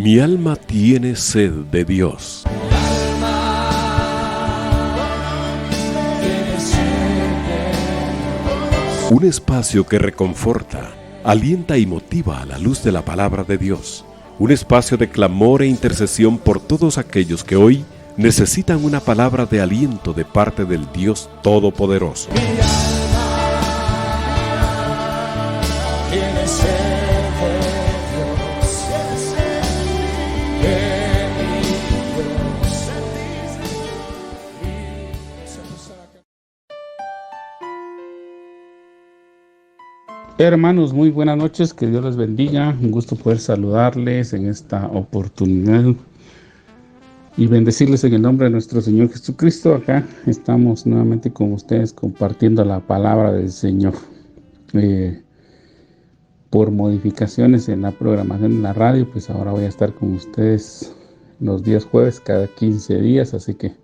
Mi alma tiene sed de Dios. Un espacio que reconforta, alienta y motiva a la luz de la palabra de Dios. Un espacio de clamor e intercesión por todos aquellos que hoy necesitan una palabra de aliento de parte del Dios Todopoderoso. Hermanos, muy buenas noches, que Dios les bendiga. Un gusto poder saludarles en esta oportunidad y bendecirles en el nombre de nuestro Señor Jesucristo. Acá estamos nuevamente con ustedes compartiendo la palabra del Señor. Por modificaciones en la programación de la radio, pues ahora voy a estar con ustedes los días jueves cada 15 días, así que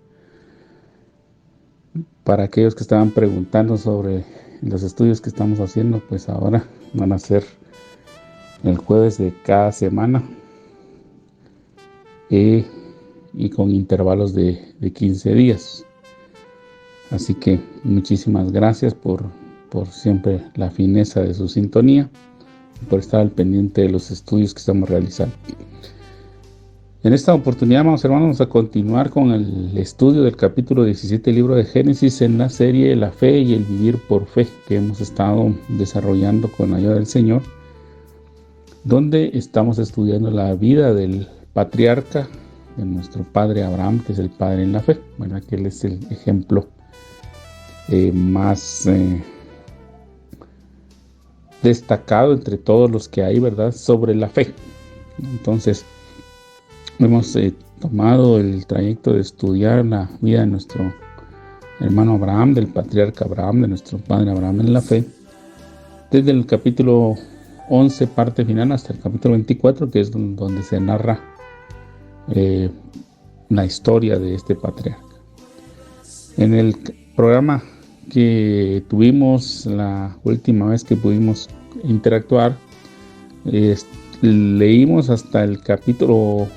para aquellos que estaban preguntando sobre los estudios que estamos haciendo, pues ahora van a ser el jueves de cada semana y con intervalos de 15 días. Así que muchísimas gracias por siempre la fineza de su sintonía, por estar al pendiente de los estudios que estamos realizando. En esta oportunidad, hermanos, vamos a continuar con el estudio del capítulo 17 del libro de Génesis en la serie La Fe y el Vivir por Fe, que hemos estado desarrollando con la ayuda del Señor, donde estamos estudiando la vida del patriarca, de nuestro padre Abraham, que es el padre en la fe, ¿verdad? Que él es el ejemplo más destacado entre todos los que hay, ¿verdad?, sobre la fe. Entonces, hemos tomado el trayecto de estudiar la vida de nuestro hermano Abraham, del patriarca Abraham, de nuestro padre Abraham en la fe, desde el capítulo 11, parte final, hasta el capítulo 24, que es donde se narra la historia de este patriarca. En el programa que tuvimos la última vez que pudimos interactuar, leímos hasta el capítulo,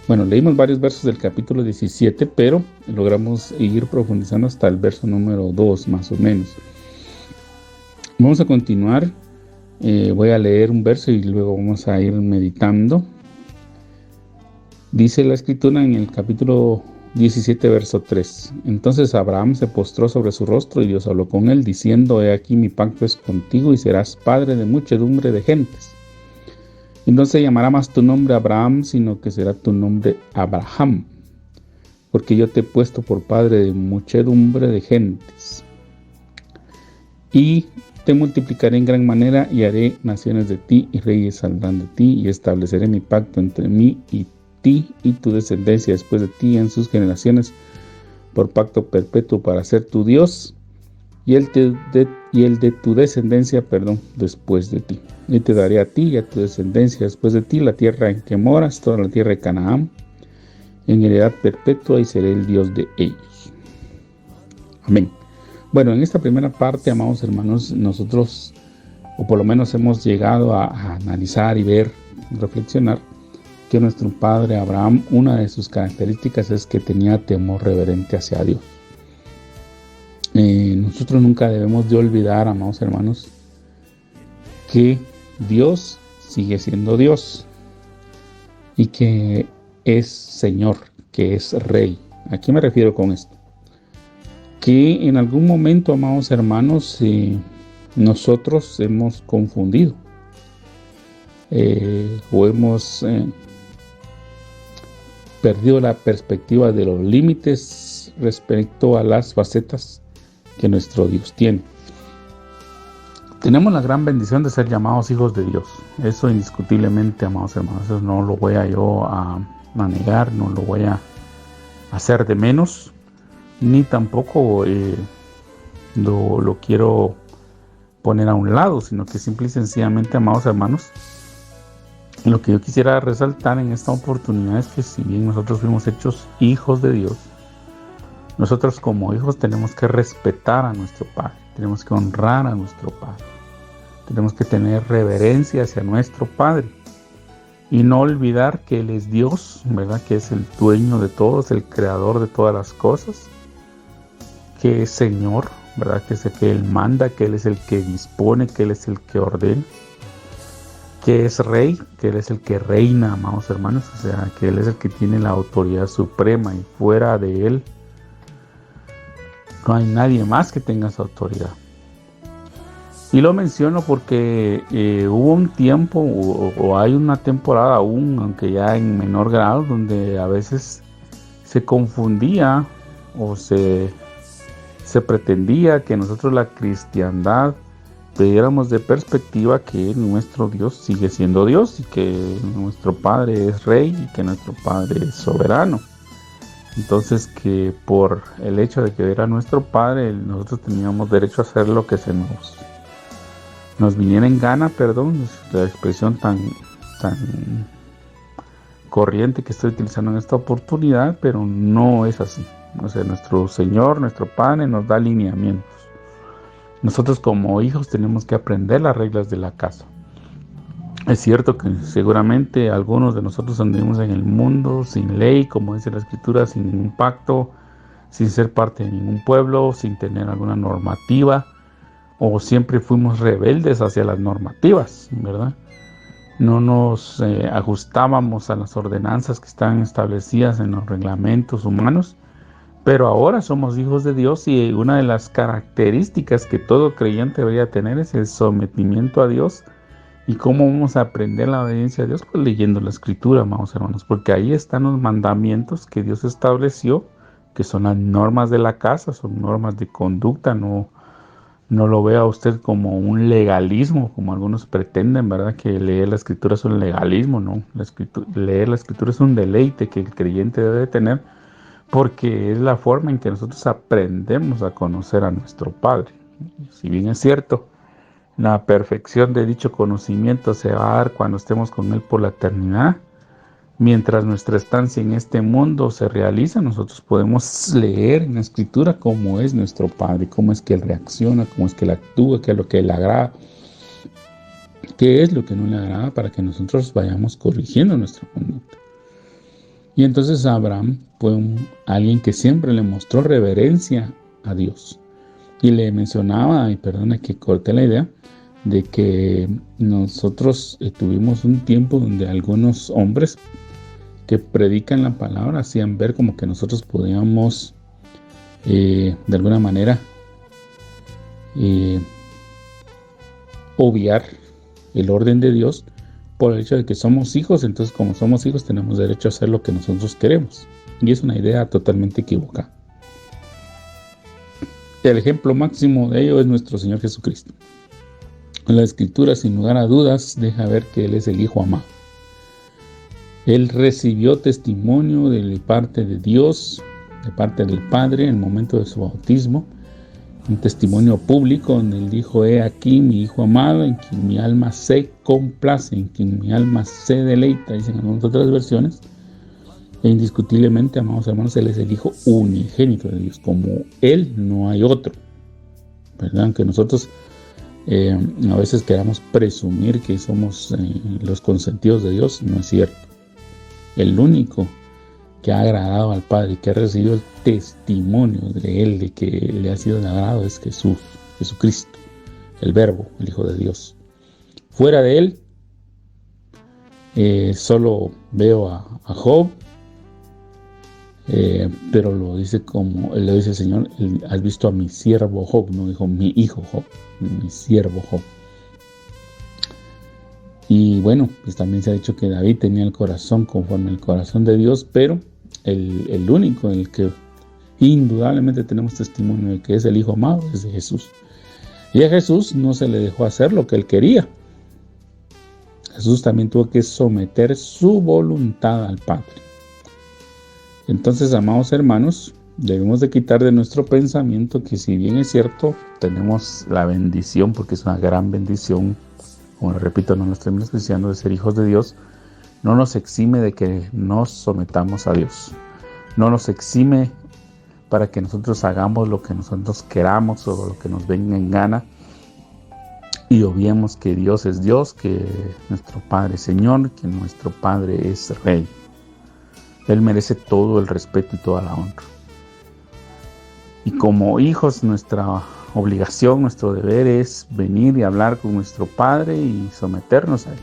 leímos varios versos del capítulo 17, pero logramos ir profundizando hasta el verso número 2, más o menos. Vamos a continuar, voy a leer un verso y luego vamos a ir meditando. Dice la escritura en el capítulo 17, verso 3. Entonces Abraham se postró sobre su rostro y Dios habló con él, diciendo: He aquí mi pacto es contigo y serás padre de muchedumbre de gentes. Y no se llamará más tu nombre Abraham, sino que será tu nombre Abraham, porque yo te he puesto por padre de muchedumbre de gentes. Y te multiplicaré en gran manera y haré naciones de ti y reyes saldrán de ti, y estableceré mi pacto entre mí y ti y tu descendencia después de ti en sus generaciones por pacto perpetuo para ser tu Dios y el de tu descendencia, después de ti. Y te daré a ti y a tu descendencia después de ti la tierra en que moras, toda la tierra de Canaán, en heredad perpetua, y seré el Dios de ellos. Amén. Bueno, en esta primera parte, amados hermanos, nosotros, o por lo menos hemos llegado a analizar y ver, reflexionar, que nuestro padre Abraham, una de sus características es que tenía temor reverente hacia Dios. Nosotros nunca debemos de olvidar, amados hermanos, que Dios sigue siendo Dios y que es Señor, que es Rey. ¿A qué me refiero con esto? Que en algún momento, amados hermanos, nosotros hemos confundido o hemos perdido la perspectiva de los límites respecto a las facetas que nuestro Dios tiene. Tenemos la gran bendición de ser llamados hijos de Dios. Eso indiscutiblemente, amados hermanos, eso no lo voy a yo a negar, no lo voy a hacer de menos, ni tampoco lo quiero poner a un lado, sino que simple y sencillamente, amados hermanos, lo que yo quisiera resaltar en esta oportunidad es que si bien nosotros fuimos hechos hijos de Dios, nosotros como hijos tenemos que respetar a nuestro Padre, tenemos que honrar a nuestro Padre, tenemos que tener reverencia hacia nuestro Padre. y no olvidar que Él es Dios, ¿verdad? Que es el dueño de todo, es el creador de todas las cosas, que es Señor, ¿verdad? Que es el que Él manda, que Él es el que dispone, que Él es el que ordena, que es Rey, que Él es el que reina, amados hermanos, o sea, que Él es el que tiene la autoridad suprema y fuera de Él no hay nadie más que tenga esa autoridad. Y lo menciono porque hubo un tiempo o hay una temporada aún, aunque ya en menor grado, donde a veces se confundía o se pretendía que nosotros la cristiandad perdiéramos de perspectiva que nuestro Dios sigue siendo Dios y que nuestro Padre es Rey y que nuestro Padre es soberano. Entonces que por el hecho de que era nuestro Padre, nosotros teníamos derecho a hacer lo que se nos viniera en gana, perdón, la expresión tan corriente que estoy utilizando en esta oportunidad, pero no es así. O sea, nuestro Señor, nuestro Padre nos da lineamientos. Nosotros como hijos tenemos que aprender las reglas de la casa. Es cierto que seguramente algunos de nosotros anduvimos en el mundo sin ley, como dice la Escritura, sin un pacto, sin ser parte de ningún pueblo, sin tener alguna normativa, o siempre fuimos rebeldes hacia las normativas, ¿verdad? No nos ajustábamos a las ordenanzas que están establecidas en los reglamentos humanos, pero ahora somos hijos de Dios y una de las características que todo creyente debería tener es el sometimiento a Dios. ¿Y cómo vamos a aprender la obediencia a Dios? Pues leyendo la Escritura, amados hermanos, porque ahí están los mandamientos que Dios estableció, que son las normas de la casa, son normas de conducta. No lo vea usted como un legalismo, como algunos pretenden, ¿verdad? Que leer la Escritura es un legalismo, ¿no? Leer la Escritura es un deleite que el creyente debe tener, porque es la forma en que nosotros aprendemos a conocer a nuestro Padre. Si bien es cierto, la perfección de dicho conocimiento se va a dar cuando estemos con Él por la eternidad. Mientras nuestra estancia en este mundo se realiza, nosotros podemos leer en la Escritura cómo es nuestro Padre, cómo es que Él reacciona, cómo es que Él actúa, qué es lo que le agrada, qué es lo que no le agrada, para que nosotros vayamos corrigiendo nuestra conducta. Y entonces Abraham fue alguien que siempre le mostró reverencia a Dios. Y le mencionaba, y perdona que corté la idea, de que nosotros tuvimos un tiempo donde algunos hombres que predican la palabra hacían ver como que nosotros podíamos de alguna manera obviar el orden de Dios por el hecho de que somos hijos. Entonces, como somos hijos, tenemos derecho a hacer lo que nosotros queremos, y es una idea totalmente equivocada. El ejemplo máximo de ello es nuestro Señor Jesucristo. La Escritura, sin lugar a dudas, deja ver que Él es el Hijo amado. Él recibió testimonio de parte de Dios, de parte del Padre, en el momento de su bautismo. Un testimonio público donde Él dijo: he aquí mi Hijo amado, en quien mi alma se complace, en quien mi alma se deleita, dicen algunas otras versiones. E indiscutiblemente, amados hermanos, Él es el Hijo unigénito de Dios. Como Él no hay otro, ¿verdad? Aunque nosotros a veces queramos presumir que somos los consentidos de Dios, no es cierto. El único que ha agradado al Padre, que ha recibido el testimonio de Él, de que le ha sido de agrado, es Jesucristo, el Verbo, el Hijo de Dios. Fuera de Él, solo veo a Job, pero lo dice el Señor: has visto a mi siervo Job, no dijo mi hijo Job, mi siervo Job. Y bueno, pues también se ha dicho que David tenía el corazón conforme al corazón de Dios, pero el único en el que indudablemente tenemos testimonio de que es el Hijo amado es de Jesús. Y a Jesús no se le dejó hacer lo que Él quería. Jesús también tuvo que someter su voluntad al Padre. Entonces, amados hermanos, debemos de quitar de nuestro pensamiento que, si bien es cierto, tenemos la bendición, porque es una gran bendición, como repito, no nos estoy despreciando, de ser hijos de Dios, no nos exime de que nos sometamos a Dios. No nos exime para que nosotros hagamos lo que nosotros queramos o lo que nos venga en gana. y obviemos que Dios es Dios, que nuestro Padre es Señor, que nuestro Padre es Rey. Él merece todo el respeto y toda la honra. Y como hijos, nuestra obligación, nuestro deber es venir y hablar con nuestro Padre y someternos a Él.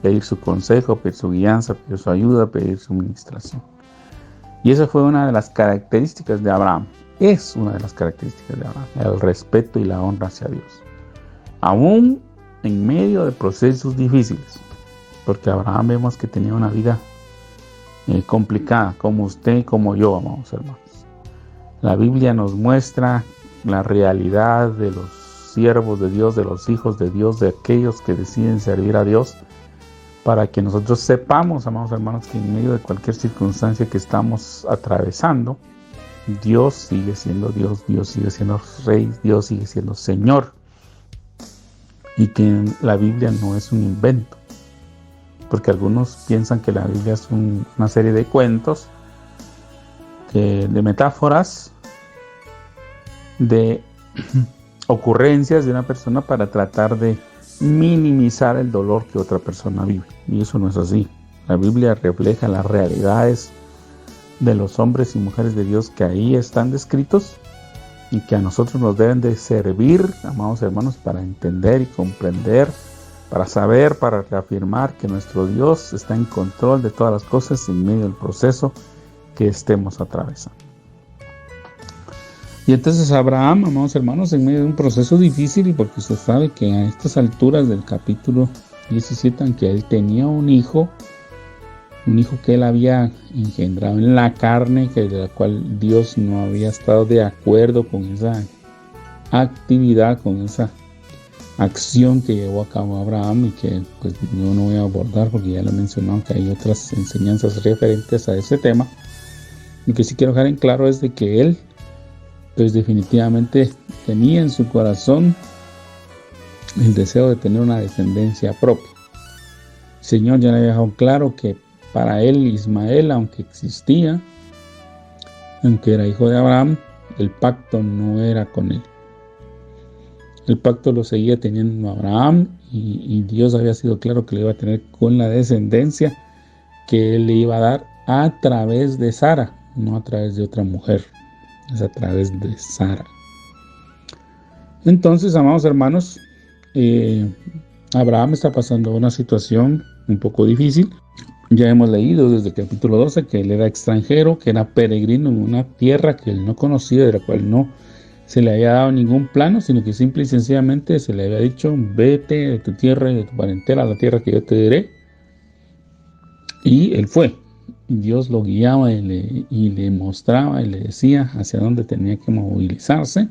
Pedir su consejo, pedir su guianza, pedir su ayuda, pedir su ministración. Y esa fue una de las características de Abraham. Es una de las características de Abraham, el respeto y la honra hacia Dios. Aún en medio de procesos difíciles. Porque Abraham vemos que tenía una vida complicada, como usted y como yo, amados hermanos. La Biblia nos muestra la realidad de los siervos de Dios, de los hijos de Dios, de aquellos que deciden servir a Dios, para que nosotros sepamos, amados hermanos, que en medio de cualquier circunstancia que estamos atravesando, Dios sigue siendo Dios, Dios sigue siendo Rey, Dios sigue siendo Señor, y que la Biblia no es un invento, porque algunos piensan que la Biblia es una serie de cuentos, de metáforas, de ocurrencias de una persona para tratar de minimizar el dolor que otra persona vive. Y eso no es así. La Biblia refleja las realidades de los hombres y mujeres de Dios que ahí están descritos y que a nosotros nos deben de servir, amados hermanos, para entender y comprender, para saber, para reafirmar que nuestro Dios está en control de todas las cosas en medio del proceso que estemos atravesando. Y entonces Abraham, amados hermanos, en medio de un proceso difícil, y porque usted sabe que a estas alturas del capítulo 17, aunque él tenía un hijo que él había engendrado en la carne, que de la cual Dios no había estado de acuerdo con esa actividad, con esa acción que llevó a cabo Abraham, y que pues yo no voy a abordar porque ya lo he mencionado, que hay otras enseñanzas referentes a ese tema. Lo que sí quiero dejar en claro es de que él pues definitivamente tenía en su corazón el deseo de tener una descendencia propia. El Señor ya le había dejado claro que para él Ismael, aunque existía, aunque era hijo de Abraham, el pacto no era con él. El pacto lo seguía teniendo Abraham, y Dios había sido claro que lo iba a tener con la descendencia que él le iba a dar a través de Sara, no a través de otra mujer. Es a través de Sara. Entonces, amados hermanos, Abraham está pasando una situación un poco difícil. Ya hemos leído desde el capítulo 12 que él era extranjero, que era peregrino en una tierra que él no conocía, de la cual no se le había dado ningún plano, sino que simple y sencillamente se le había dicho: vete de tu tierra y de tu parentela a la tierra que yo te diré. Y él fue. Dios lo guiaba y le mostraba y le decía hacia dónde tenía que movilizarse.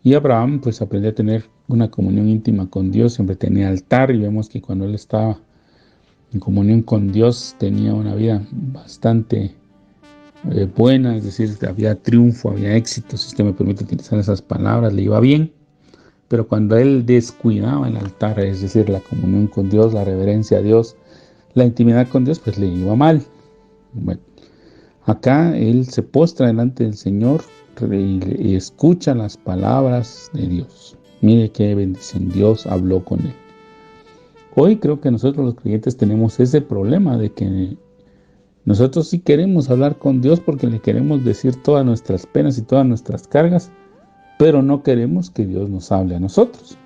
Y Abraham pues aprendió a tener una comunión íntima con Dios, siempre tenía altar, y vemos que cuando él estaba en comunión con Dios tenía una vida bastante buena, es decir, había triunfo, había éxito, si usted me permite utilizar esas palabras, le iba bien. Pero cuando él descuidaba el altar, es decir, la comunión con Dios, la reverencia a Dios, la intimidad con Dios, pues le iba mal. Bueno, acá él se postra delante del Señor y escucha las palabras de Dios. Mire qué bendición, Dios habló con él. Hoy creo que nosotros los creyentes tenemos ese problema de que nosotros sí queremos hablar con Dios porque le queremos decir todas nuestras penas y todas nuestras cargas, pero no queremos que Dios nos hable a nosotros.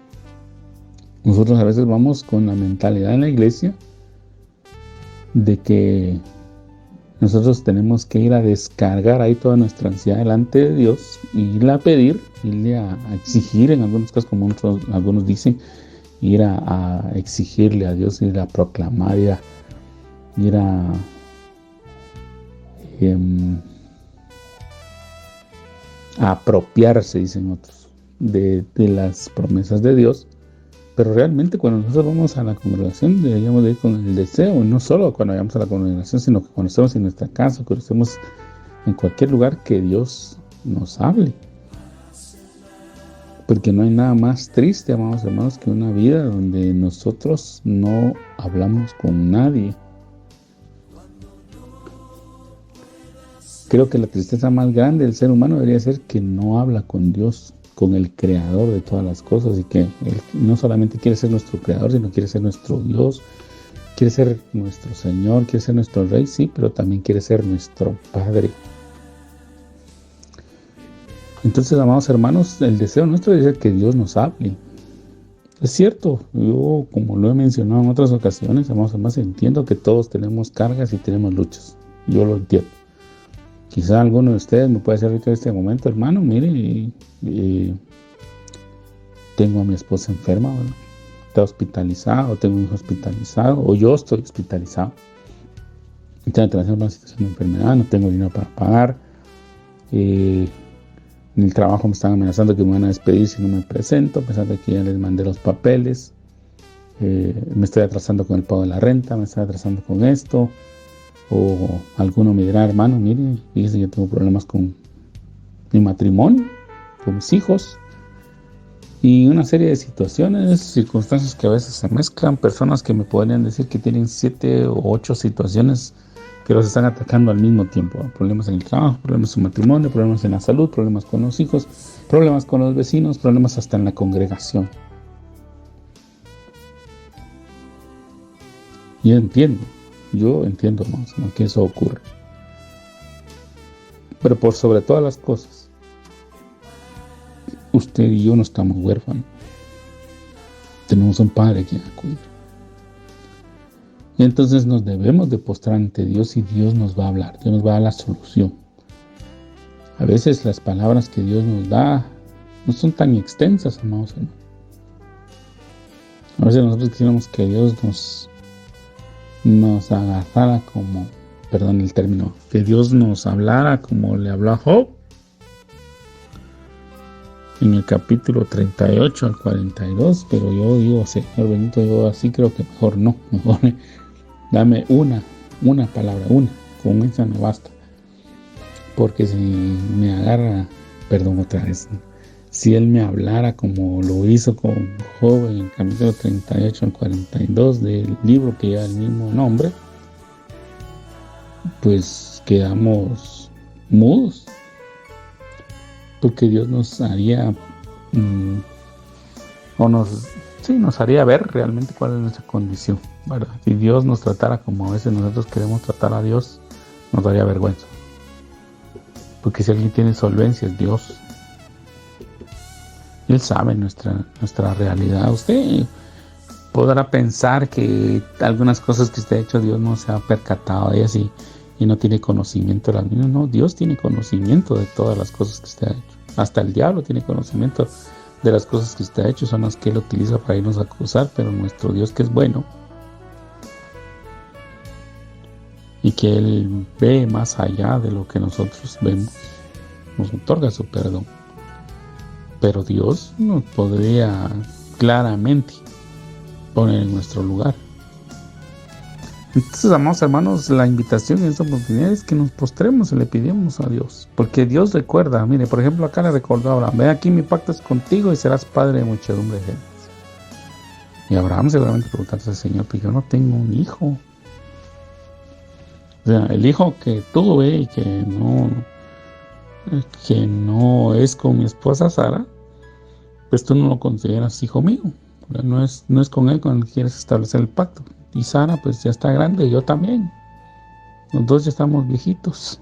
Nosotros a veces vamos con la mentalidad en la iglesia de que nosotros tenemos que ir a descargar ahí toda nuestra ansiedad delante de Dios, irle a pedir, irle a exigir, en algunos casos, como algunos dicen, ir a exigirle a Dios, ir a proclamar, ir a apropiarse, dicen otros, de las promesas de Dios. Pero realmente cuando nosotros vamos a la congregación deberíamos de ir con el deseo, y no solo cuando vayamos a la congregación, sino que cuando estemos en nuestra casa, cuando estemos en cualquier lugar, que Dios nos hable. Porque no hay nada más triste, amados hermanos, que una vida donde nosotros no hablamos con nadie. Creo que la tristeza más grande del ser humano debería ser que no habla con Dios, con el creador de todas las cosas, y que Él no solamente quiere ser nuestro creador, sino quiere ser nuestro Dios, quiere ser nuestro Señor, quiere ser nuestro Rey, sí, pero también quiere ser nuestro Padre. Entonces, amados hermanos, el deseo nuestro es que Dios nos hable. Es cierto, yo, como lo he mencionado en otras ocasiones, amados hermanos, entiendo que todos tenemos cargas y tenemos luchas. Yo lo entiendo. Quizá alguno de ustedes me puede decir ahorita en este momento, hermano, mire, tengo a mi esposa enferma, ¿verdad? Está hospitalizado, tengo un hijo hospitalizado, o yo estoy hospitalizado. Estoy atravesando una situación de enfermedad, no tengo dinero para pagar. En el trabajo me están amenazando que me van a despedir si no me presento, a pesar de que ya les mandé los papeles. Me estoy atrasando con el pago de la renta, me estoy atrasando con esto. O alguno me dirá, hermano, mire, fíjese, yo tengo problemas con mi matrimonio, con mis hijos. Y una serie de situaciones, circunstancias que a veces se mezclan, personas que me podrían decir que tienen 7 o 8 situaciones que los están atacando al mismo tiempo. Problemas en el trabajo, problemas en su matrimonio, problemas en la salud, problemas con los hijos, problemas con los vecinos, problemas hasta en la congregación. Yo entiendo, hermanos, que eso ocurre. Pero por sobre todas las cosas, usted y yo no estamos huérfanos. Tenemos un Padre quien acudir. Y entonces nos debemos de postrar ante Dios y Dios nos va a hablar. Dios nos va a dar la solución. A veces las palabras que Dios nos da no son tan extensas, amados hermanos. A veces nosotros quisiéramos que Dios nos agarrara como, perdón el término, que Dios nos hablara como le habló a Job. En el capítulo 38 al 42, pero yo digo, Señor bendito, yo así creo que mejor no, mejor dame una palabra, con esa me basta. Porque si me agarra, perdón otra vez, si Él me hablara como lo hizo con Job en el capítulo 38 al 42 del libro que lleva el mismo nombre, pues quedamos mudos. Porque Dios nos haría, nos haría ver realmente cuál es nuestra condición, ¿verdad? Si Dios nos tratara como a veces nosotros queremos tratar a Dios, nos daría vergüenza. Porque si alguien tiene solvencia es Dios. Él sabe nuestra realidad. Usted podrá pensar que algunas cosas que usted ha hecho, Dios no se ha percatado de ellas y no tiene conocimiento de las mismas. No, Dios tiene conocimiento de todas las cosas que usted ha hecho. Hasta el diablo tiene conocimiento de las cosas que usted ha hecho. Son las que Él utiliza para irnos a acusar. Pero nuestro Dios, que es bueno y que Él ve más allá de lo que nosotros vemos, nos otorga su perdón. Pero Dios nos podría claramente poner en nuestro lugar. Entonces, amados hermanos, la invitación en esta oportunidad es que nos postremos y le pidamos a Dios. Porque Dios recuerda, mire, por ejemplo, acá le recordó a Abraham: ve aquí, mi pacto es contigo y serás padre de muchedumbre de gentes. Y Abraham seguramente preguntarse al Señor: pues yo no tengo un hijo. O sea, el hijo que tuve y que no es con mi esposa Sara, pues tú no lo consideras hijo mío. No es con él con el que quieres establecer el pacto. Y Sara pues ya está grande, y yo también. Los dos ya estamos viejitos.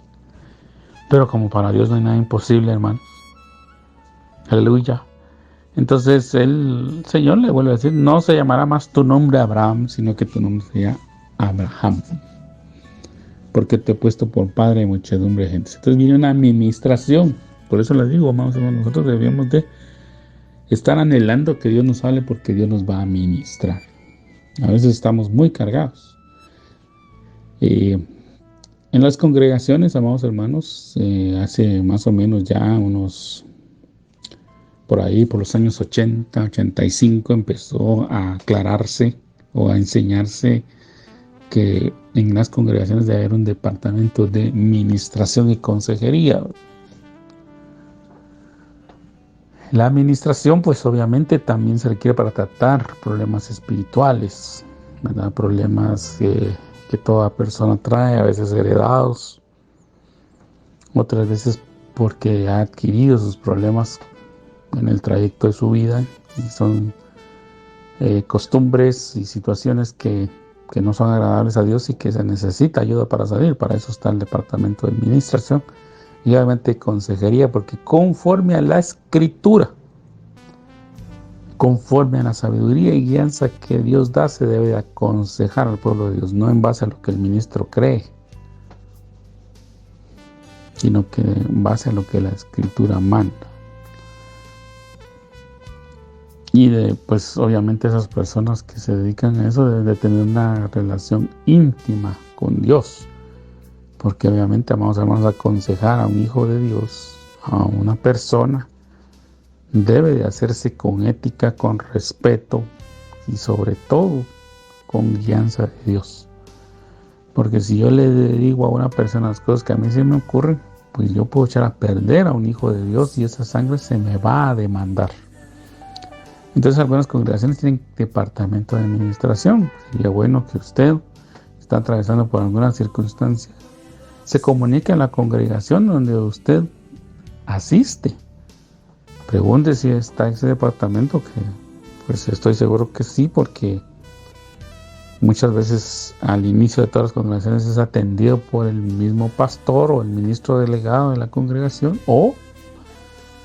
Pero como para Dios no hay nada imposible, hermanos. Aleluya. Entonces el Señor le vuelve a decir: no se llamará más tu nombre Abraham, sino que tu nombre sería Abraham, porque te he puesto por padre de muchedumbre de gente. Entonces viene una administración. Por eso les digo, amados hermanos, nosotros debemos de estar anhelando que Dios nos hable, porque Dios nos va a ministrar. A veces estamos muy cargados. En las congregaciones, amados hermanos, hace más o menos ya por ahí, por los años 80, 85, empezó a aclararse o a enseñarse que en las congregaciones debe haber un departamento de administración y consejería. La administración, pues obviamente también se requiere para tratar problemas espirituales, ¿verdad? Problemas que toda persona trae, a veces heredados, otras veces porque ha adquirido sus problemas en el trayecto de su vida, y son costumbres y situaciones que no son agradables a Dios y que se necesita ayuda para salir. Para eso está el departamento de administración y obviamente consejería, porque conforme a la escritura, conforme a la sabiduría y guianza que Dios da, se debe aconsejar al pueblo de Dios, no en base a lo que el ministro cree, sino que en base a lo que la escritura manda. Y pues obviamente esas personas que se dedican a eso deben de tener una relación íntima con Dios, porque obviamente vamos a aconsejar a un hijo de Dios, a una persona, debe de hacerse con ética, con respeto y sobre todo con guianza de Dios. Porque si yo le digo a una persona las cosas que a mí se me ocurren, pues yo puedo echar a perder a un hijo de Dios y esa sangre se me va a demandar. Entonces algunas congregaciones tienen departamento de administración. Sería bueno que usted está atravesando por alguna circunstancia, se comunique a la congregación donde usted asiste. Pregunte si está ese departamento, que pues estoy seguro que sí, porque muchas veces al inicio de todas las congregaciones es atendido por el mismo pastor o el ministro delegado de la congregación, o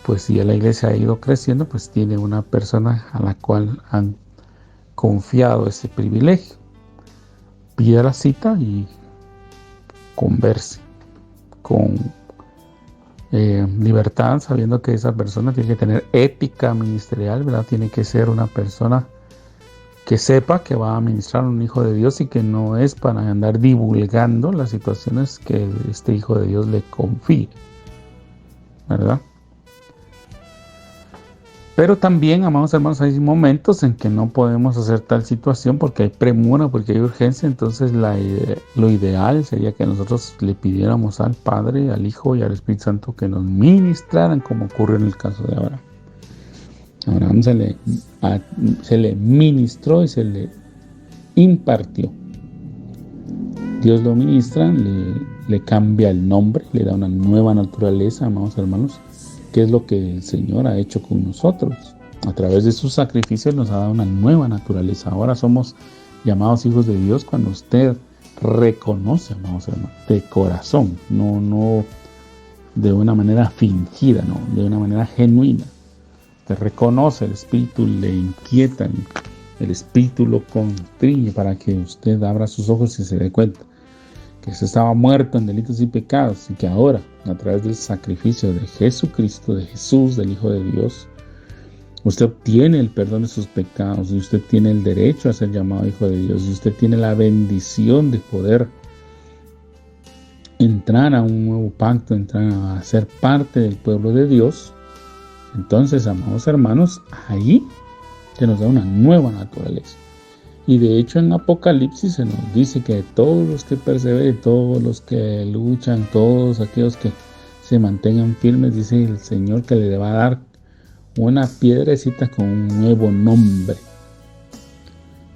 pues si la iglesia ha ido creciendo, pues tiene una persona a la cual han confiado ese privilegio. Pida la cita y converse con libertad, sabiendo que esa persona tiene que tener ética ministerial, ¿verdad? Tiene que ser una persona que sepa que va a ministrar a un hijo de Dios y que no es para andar divulgando las situaciones que este hijo de Dios le confíe, ¿verdad? Pero también, amados hermanos, hay momentos en que no podemos hacer tal situación porque hay premura, porque hay urgencia. Entonces lo ideal sería que nosotros le pidiéramos al Padre, al Hijo y al Espíritu Santo que nos ministraran, como ocurre en el caso de Abraham. A Abraham se le ministró y se le impartió. Dios lo ministra, le cambia el nombre, le da una nueva naturaleza, amados hermanos, que es lo que el Señor ha hecho con nosotros. A través de sus sacrificios nos ha dado una nueva naturaleza. Ahora somos llamados hijos de Dios cuando usted reconoce, amados hermanos, de corazón, no de una manera fingida, no, de una manera genuina. Usted reconoce, el Espíritu le inquieta, el Espíritu lo constriñe para que usted abra sus ojos y se dé cuenta que usted estaba muerto en delitos y pecados, y que ahora, a través del sacrificio de Jesucristo, de Jesús, del Hijo de Dios, usted obtiene el perdón de sus pecados, y usted tiene el derecho a ser llamado Hijo de Dios, y usted tiene la bendición de poder entrar a un nuevo pacto, entrar a ser parte del pueblo de Dios. Entonces, amados hermanos, ahí se nos da una nueva naturaleza. Y de hecho en Apocalipsis se nos dice que todos los que perseveren, todos los que luchan, todos aquellos que se mantengan firmes, dice el Señor que le va a dar una piedrecita con un nuevo nombre.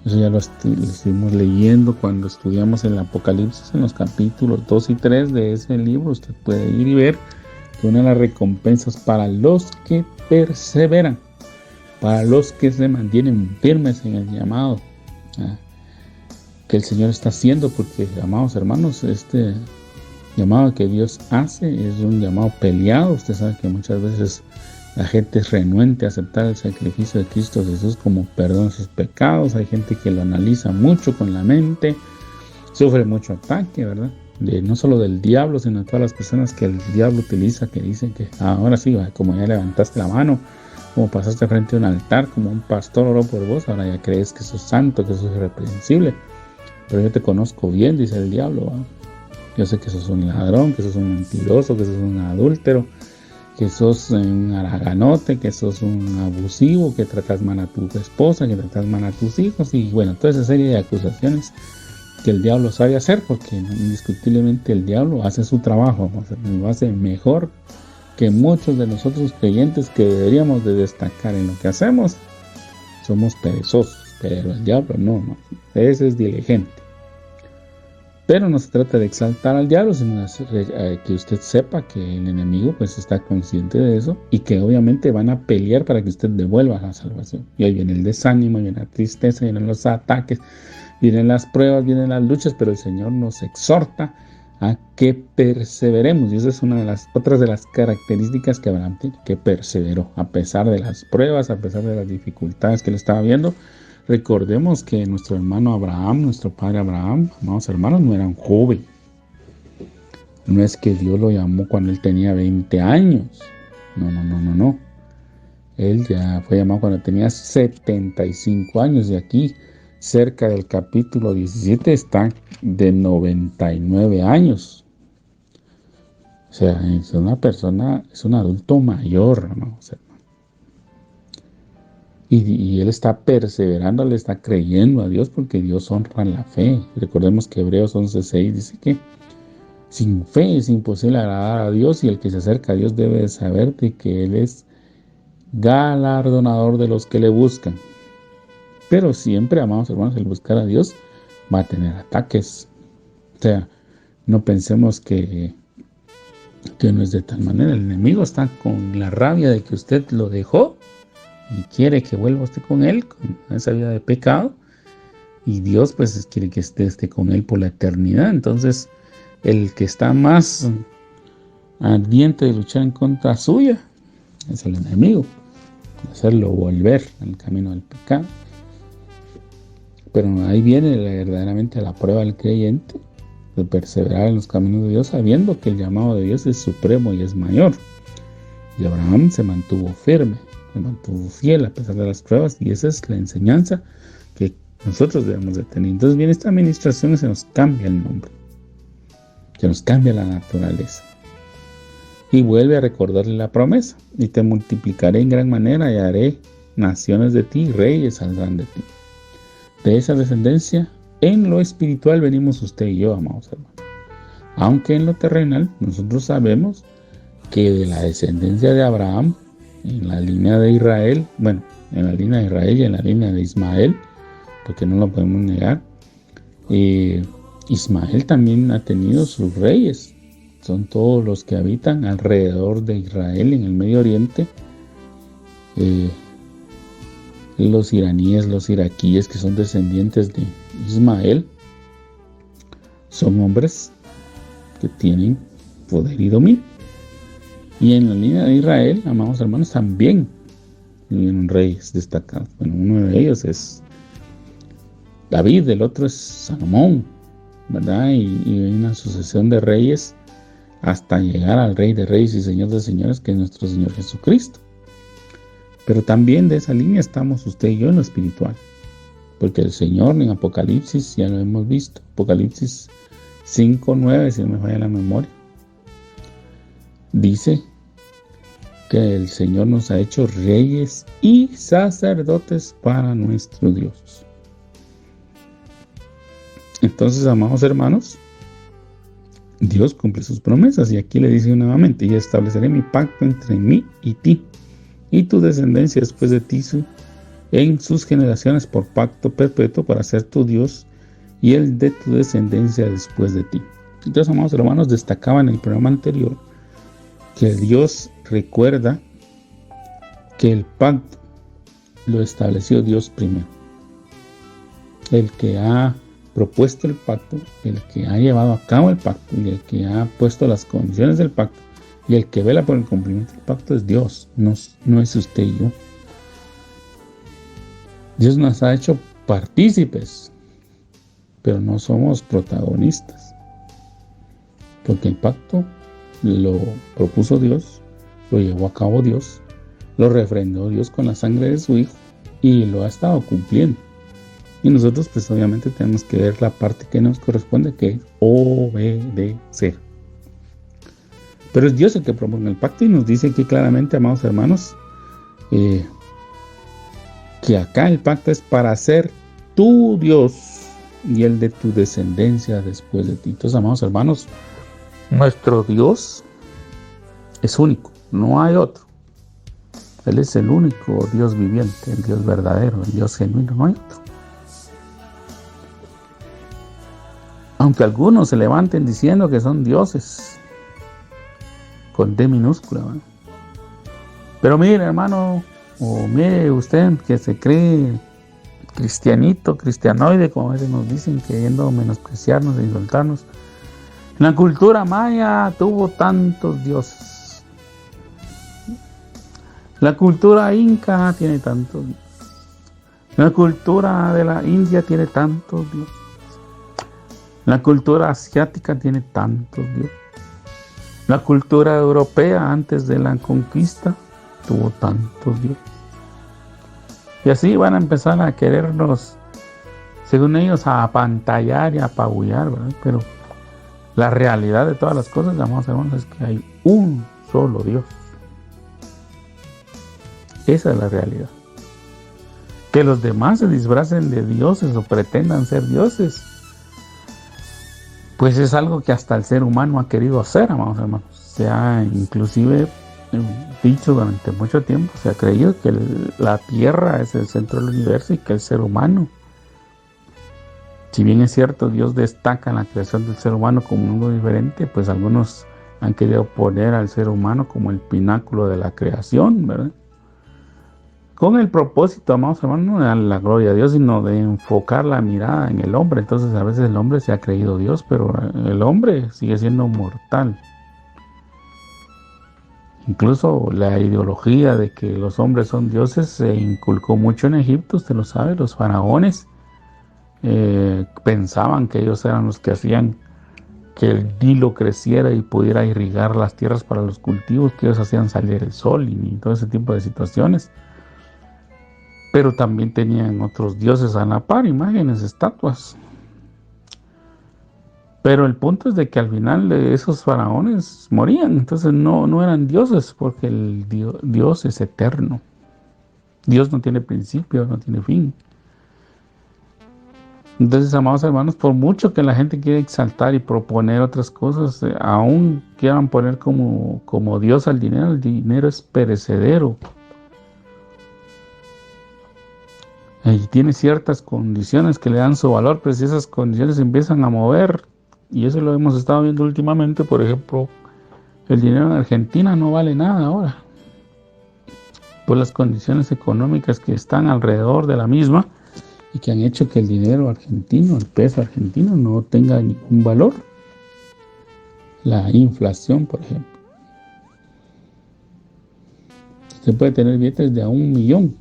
Eso ya lo estuvimos leyendo cuando estudiamos el Apocalipsis en los capítulos 2 y 3 de ese libro. Usted puede ir y ver que una de las recompensas para los que perseveran, para los que se mantienen firmes en el llamado que el Señor está haciendo, porque, amados hermanos, este llamado que Dios hace es un llamado peleado. Usted sabe que muchas veces la gente es renuente a aceptar el sacrificio de Cristo Jesús como perdón de sus pecados. Hay gente que lo analiza mucho con la mente, sufre mucho ataque, ¿verdad? No solo del diablo, sino de todas las personas que el diablo utiliza, que dicen que ahora sí, como ya levantaste la mano, como pasaste frente a un altar, como un pastor oró por vos, ahora ya crees que sos santo, que sos irreprensible. Pero yo te conozco bien, dice el diablo, ¿va? Yo sé que sos un ladrón, que sos un mentiroso, que sos un adúltero, que sos un haraganote, que sos un abusivo, que tratas mal a tu esposa, que tratas mal a tus hijos, y bueno, toda esa serie de acusaciones que el diablo sabe hacer, porque indiscutiblemente el diablo hace su trabajo, lo hace mejor que muchos de nosotros creyentes que deberíamos de destacar en lo que hacemos. Somos perezosos, pero el diablo no, ese es diligente. Pero no se trata de exaltar al diablo, sino que usted sepa que el enemigo pues está consciente de eso y que obviamente van a pelear para que usted devuelva la salvación. Y ahí viene el desánimo, viene la tristeza, vienen los ataques, vienen las pruebas, vienen las luchas, pero el Señor nos exhorta a que perseveremos. Y esa es una de las otras de las características que Abraham tiene, que perseveró a pesar de las pruebas, a pesar de las dificultades que él estaba viendo. Recordemos que nuestro hermano Abraham, nuestro padre Abraham, amados hermanos, no era un joven. No es que Dios lo llamó cuando él tenía 20 años. No. Él ya fue llamado cuando tenía 75 años. Y aquí, cerca del capítulo 17, está de 99 años. O sea, es una persona, es un adulto mayor, amados hermanos. Y él está perseverando, le está creyendo a Dios porque Dios honra la fe. Recordemos que Hebreos 11:6 dice que sin fe es imposible agradar a Dios y el que se acerca a Dios debe de saber de que Él es galardonador de los que le buscan. Pero siempre, amados hermanos, el buscar a Dios va a tener ataques. O sea, no pensemos que no es de tal manera. El enemigo está con la rabia de que usted lo dejó y quiere que vuelva usted con él, con esa vida de pecado, y Dios pues quiere que esté con él por la eternidad. Entonces el que está más ardiente de luchar en contra suya es el enemigo, hacerlo volver al camino del pecado. Pero ahí viene verdaderamente la prueba del creyente, de perseverar en los caminos de Dios, sabiendo que el llamado de Dios es supremo y es mayor. Y Abraham se mantuvo firme, se mantuvo fiel a pesar de las pruebas, y esa es la enseñanza que nosotros debemos de tener. Entonces viene esta administración y se nos cambia el nombre, se nos cambia la naturaleza, y vuelve a recordarle la promesa: y te multiplicaré en gran manera y haré naciones de ti, reyes saldrán de ti. De esa descendencia en lo espiritual venimos usted y yo, amados hermanos. Aunque en lo terrenal nosotros sabemos que de la descendencia de Abraham, en la línea de Israel, bueno, en la línea de Israel y en la línea de Ismael, porque no lo podemos negar, Ismael también ha tenido sus reyes. Son todos los que habitan alrededor de Israel en el Medio Oriente, los iraníes, los iraquíes, que son descendientes de Ismael, son hombres que tienen poder y dominio. Y en la línea de Israel, amados hermanos, también vienen reyes destacados. Bueno, uno de ellos es David, el otro es Salomón, ¿verdad? Y hay una sucesión de reyes hasta llegar al Rey de Reyes y Señor de Señores, que es nuestro Señor Jesucristo. Pero también de esa línea estamos usted y yo en lo espiritual, porque el Señor en Apocalipsis, ya lo hemos visto, Apocalipsis 5:9, si no me falla la memoria, dice que el Señor nos ha hecho reyes y sacerdotes para nuestro Dios. Entonces, amados hermanos, Dios cumple sus promesas, y aquí le dice nuevamente: y estableceré mi pacto entre mí y ti y tu descendencia después de ti en sus generaciones por pacto perpetuo, para ser tu Dios y el de tu descendencia después de ti. Entonces, amados hermanos, destacaba en el programa anterior que Dios recuerda que el pacto lo estableció Dios primero. El que ha propuesto el pacto, el que ha llevado a cabo el pacto y el que ha puesto las condiciones del pacto y el que vela por el cumplimiento del pacto es Dios, no es usted y yo. Dios nos ha hecho partícipes, pero no somos protagonistas, porque el pacto lo propuso Dios, lo llevó a cabo Dios, lo refrendó Dios con la sangre de su Hijo y lo ha estado cumpliendo. Y nosotros pues obviamente tenemos que ver la parte que nos corresponde, que es obedecer. Pero es Dios el que propone el pacto, y nos dice aquí claramente, amados hermanos, que acá el pacto es para ser tu Dios y el de tu descendencia después de ti. Entonces, amados hermanos, nuestro Dios es único, no hay otro. Él es el único Dios viviente, el Dios verdadero, el Dios genuino, no hay otro. Aunque algunos se levanten diciendo que son dioses, con D minúscula, ¿verdad? Pero mire, hermano, o mire usted que se cree cristianito, cristianoide, como a veces nos dicen, queriendo menospreciarnos e insultarnos. La cultura maya tuvo tantos dioses. La cultura inca tiene tantos dioses. La cultura de la India tiene tantos dioses. La cultura asiática tiene tantos dioses. La cultura europea antes de la conquista tuvo tantos dioses. Y así van a empezar a querernos, según ellos, a apantallar y a apabullar, ¿verdad? Pero la realidad de todas las cosas, amados hermanos, es que hay un solo Dios. Esa es la realidad. Que los demás se disfracen de dioses o pretendan ser dioses, pues es algo que hasta el ser humano ha querido hacer, amados hermanos. Se ha inclusive dicho durante mucho tiempo, se ha creído que la Tierra es el centro del universo y que el ser humano, si bien es cierto, Dios destaca en la creación del ser humano como algo diferente, pues algunos han querido poner al ser humano como el pináculo de la creación, ¿verdad? Con el propósito, amados hermanos, no de dar la gloria a Dios, sino de enfocar la mirada en el hombre. Entonces a veces el hombre se ha creído Dios, pero el hombre sigue siendo mortal. Incluso la ideología de que los hombres son dioses se inculcó mucho en Egipto, usted lo sabe, los faraones pensaban que ellos eran los que hacían que el Nilo creciera y pudiera irrigar las tierras para los cultivos, que ellos hacían salir el sol y todo ese tipo de situaciones. Pero también tenían otros dioses a la par, imágenes, estatuas. Pero el punto es de que al final esos faraones morían, entonces no eran dioses, porque el Dios es eterno. Dios no tiene principio, no tiene fin. Entonces, amados hermanos, por mucho que la gente quiera exaltar y proponer otras cosas, aún quieran poner como Dios al dinero, el dinero es perecedero. Y tiene ciertas condiciones que le dan su valor, pero si esas condiciones se empiezan a mover, y eso lo hemos estado viendo últimamente, por ejemplo, el dinero en Argentina no vale nada ahora, por las condiciones económicas que están alrededor de la misma y que han hecho que el dinero argentino, el peso argentino, no tenga ningún valor. La inflación, por ejemplo. Usted puede tener billetes de a 1 millón.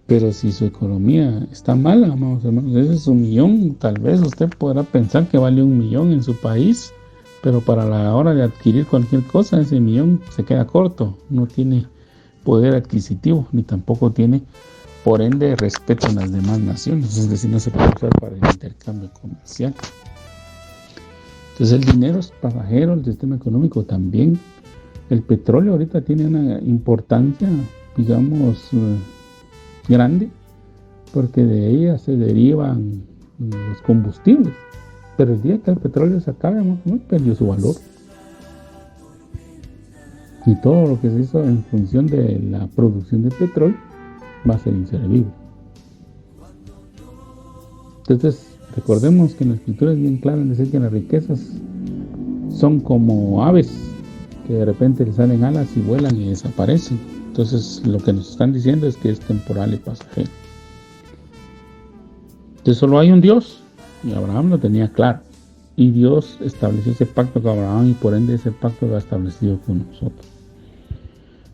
Pero si su economía está mala, amados hermanos, ese es 1 millón. Tal vez usted podrá pensar que vale 1 millón en su país, pero para la hora de adquirir cualquier cosa, ese millón se queda corto. No tiene poder adquisitivo, ni tampoco tiene, por ende, respeto en las demás naciones. Es decir, no se puede usar para el intercambio comercial. Entonces el dinero es pasajero, el sistema económico también. El petróleo ahorita tiene una importancia, digamos, grande, porque de ella se derivan los combustibles, pero el día que el petróleo se acabe, perdió su valor, y todo lo que se hizo en función de la producción de petróleo va a ser inservible. Entonces recordemos que en la escritura es bien claro en decir que las riquezas son como aves que de repente les salen alas y vuelan y desaparecen. Entonces lo que nos están diciendo es que es temporal y pasajero. Entonces solo hay un Dios, y Abraham lo tenía claro, y Dios estableció ese pacto con Abraham, y por ende ese pacto lo ha establecido con nosotros.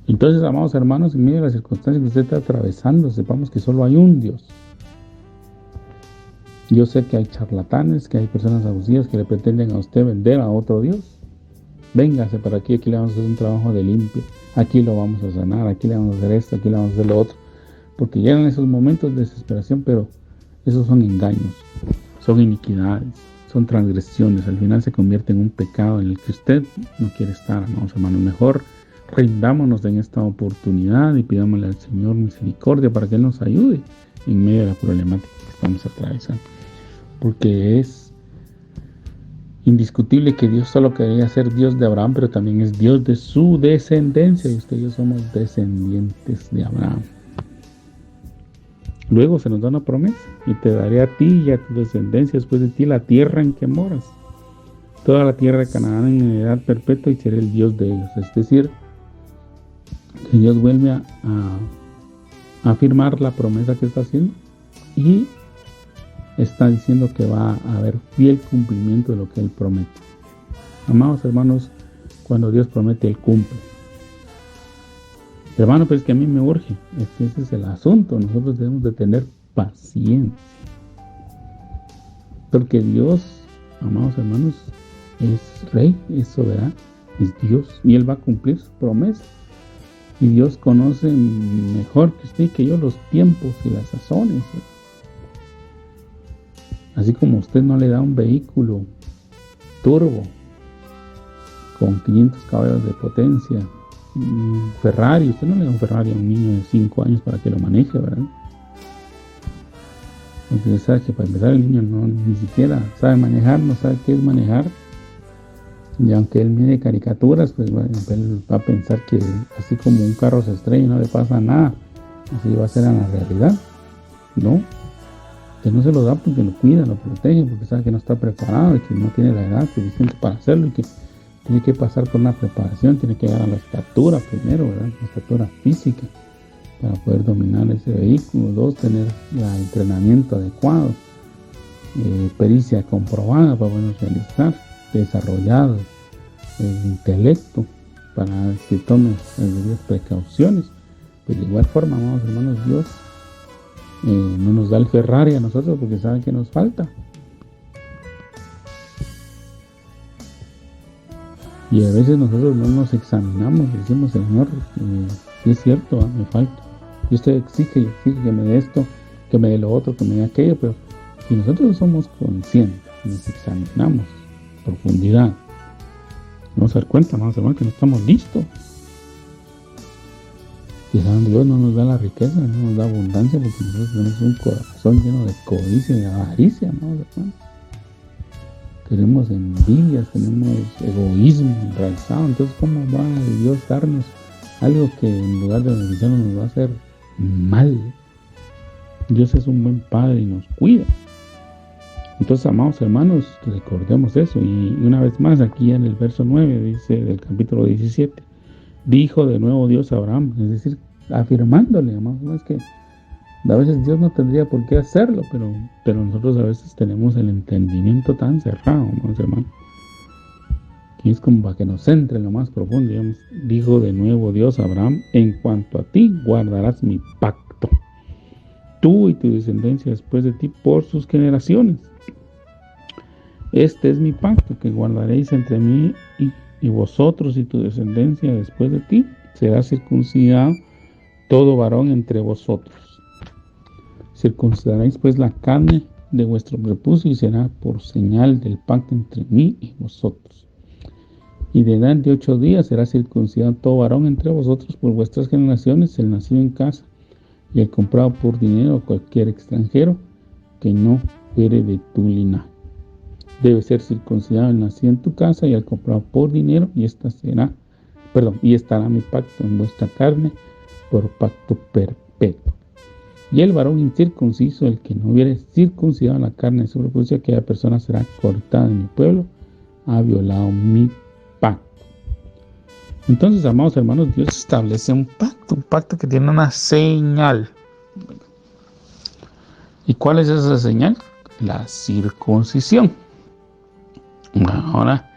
Entonces, amados hermanos, en medio de las circunstancias que usted está atravesando, sepamos que solo hay un Dios. Yo sé que hay charlatanes, que hay personas abusivas que le pretenden a usted vender a otro Dios. Véngase para aquí le vamos a hacer un trabajo de limpia, aquí lo vamos a sanar, aquí le vamos a hacer esto, aquí le vamos a hacer lo otro, porque llegan esos momentos de desesperación, pero esos son engaños, son iniquidades, son transgresiones, al final se convierte en un pecado en el que usted no quiere estar, amados hermanos. Mejor rindámonos en esta oportunidad y pidámosle al Señor misericordia para que Él nos ayude en medio de la problemática que estamos atravesando, porque es indiscutible que Dios solo quería ser Dios de Abraham, pero también es Dios de su descendencia, y usted y yo somos descendientes de Abraham. Luego se nos da una promesa: y te daré a ti y a tu descendencia después de ti la tierra en que moras, toda la tierra de Canaán en heredad perpetua, y seré el Dios de ellos. Es decir, que Dios vuelve a afirmar la promesa que está haciendo, y está diciendo que va a haber fiel cumplimiento de lo que Él promete. Amados hermanos, cuando Dios promete, Él cumple. Hermano, pero es que a mí me urge. Ese es el asunto. Nosotros debemos de tener paciencia. Porque Dios, amados hermanos, es Rey, es soberano, es Dios. Y Él va a cumplir su promesa. Y Dios conoce mejor que usted y que yo los tiempos y las sazones. Así como usted no le da un vehículo turbo con 500 caballos de potencia, un Ferrari, usted no le da un Ferrari a un niño de 5 años para que lo maneje, ¿verdad? Porque usted sabe que para empezar el niño ni siquiera sabe manejar, no sabe qué es manejar. Y aunque él mire caricaturas, pues él va a pensar que así como un carro se estrella y no le pasa nada, así va a ser en la realidad. No, que no se lo da porque lo cuida, lo protege, porque sabe que no está preparado y que no tiene la edad suficiente para hacerlo, y que tiene que pasar por una preparación, tiene que llegar a la estatura primero, ¿verdad? La estatura física para poder dominar ese vehículo. 2, tener el entrenamiento adecuado, pericia comprobada para poder realizar, desarrollado el intelecto para que tome las debidas precauciones. Pues de igual forma, amados hermanos, Dios no nos da el Ferrari a nosotros porque sabe que nos falta. Y a veces nosotros no nos examinamos y decimos: Señor, si es cierto, me falta. Y usted exige que me dé esto, que me dé lo otro, que me dé aquello. Pero si nosotros somos conscientes, nos examinamos a profundidad, vamos a dar cuenta, amados hermanos, que no estamos listos. Quizás Dios no nos da la riqueza, no nos da abundancia, porque nosotros tenemos un corazón lleno de codicia y de avaricia, amados hermanos. Tenemos envidias, tenemos egoísmo enraizado. Entonces, ¿cómo va Dios darnos algo que en lugar de beneficiarnos nos va a hacer mal? Dios es un buen Padre y nos cuida. Entonces, amados hermanos, recordemos eso. Y una vez más, aquí en el verso 9, dice del capítulo 17, dijo de nuevo Dios a Abraham, es decir, afirmándole, amados, no es que a veces Dios no tendría por qué hacerlo, pero nosotros a veces tenemos el entendimiento tan cerrado, amados hermanos, que es como para que nos entre en lo más profundo. Digamos, dijo de nuevo Dios a Abraham: en cuanto a ti, guardarás mi pacto, tú y tu descendencia después de ti por sus generaciones. Este es mi pacto que guardaréis entre mí y vosotros y tu descendencia después de ti. Será circuncidado todo varón entre vosotros. Circuncidaréis pues la carne de vuestro prepucio, y será por señal del pacto entre mí y vosotros. Y de edad de 8 días será circuncidado todo varón entre vosotros por vuestras generaciones, el nacido en casa y el comprado por dinero, o cualquier extranjero que no fuere de tu linaje. Debe ser circuncidado el nacido en tu casa y el comprado por dinero, y estará mi pacto en vuestra carne por pacto perpetuo. Y el varón incircunciso, el que no hubiere circuncidado la carne de su prepucio, aquella persona será cortada de mi pueblo, ha violado mi pacto. Entonces, amados hermanos, Dios establece un pacto que tiene una señal. ¿Y cuál es esa señal? La circuncisión. Ahora,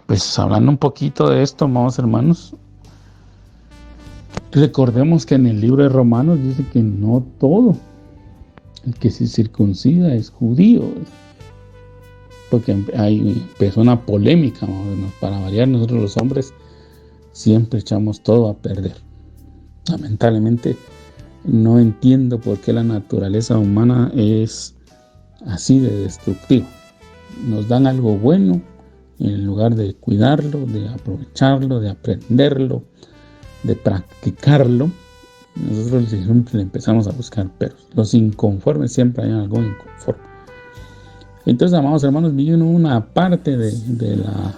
pues hablando un poquito de esto, amados hermanos, recordemos que en el libro de Romanos dice que no todo el que se circuncida es judío, porque empezó una polémica, para variar. Nosotros los hombres siempre echamos todo a perder. Lamentablemente no entiendo por qué la naturaleza humana es así de destructiva. Nos dan algo bueno en lugar de cuidarlo, de aprovecharlo, de aprenderlo, de practicarlo. Nosotros siempre le empezamos a buscar peros. Los inconformes siempre hay algo inconforme. Entonces, amados hermanos, vino una parte de la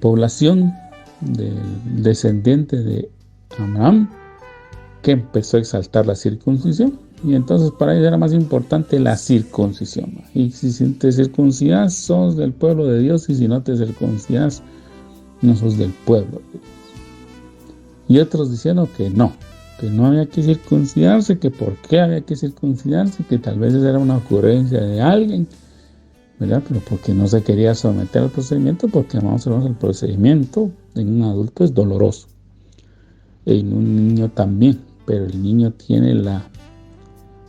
población del descendiente de Abraham que empezó a exaltar la circuncisión. Y entonces para ellos era más importante la circuncisión. Y si te circuncidas, sos del pueblo de Dios, y si no te circuncidas, no sos del pueblo de Dios. Y otros diciendo que no había que circuncidarse, que por qué había que circuncidarse, que tal vez era una ocurrencia de alguien, ¿verdad? Pero porque no se quería someter al procedimiento, porque vamos a ver, el procedimiento en un adulto es doloroso, en un niño también, pero el niño tiene la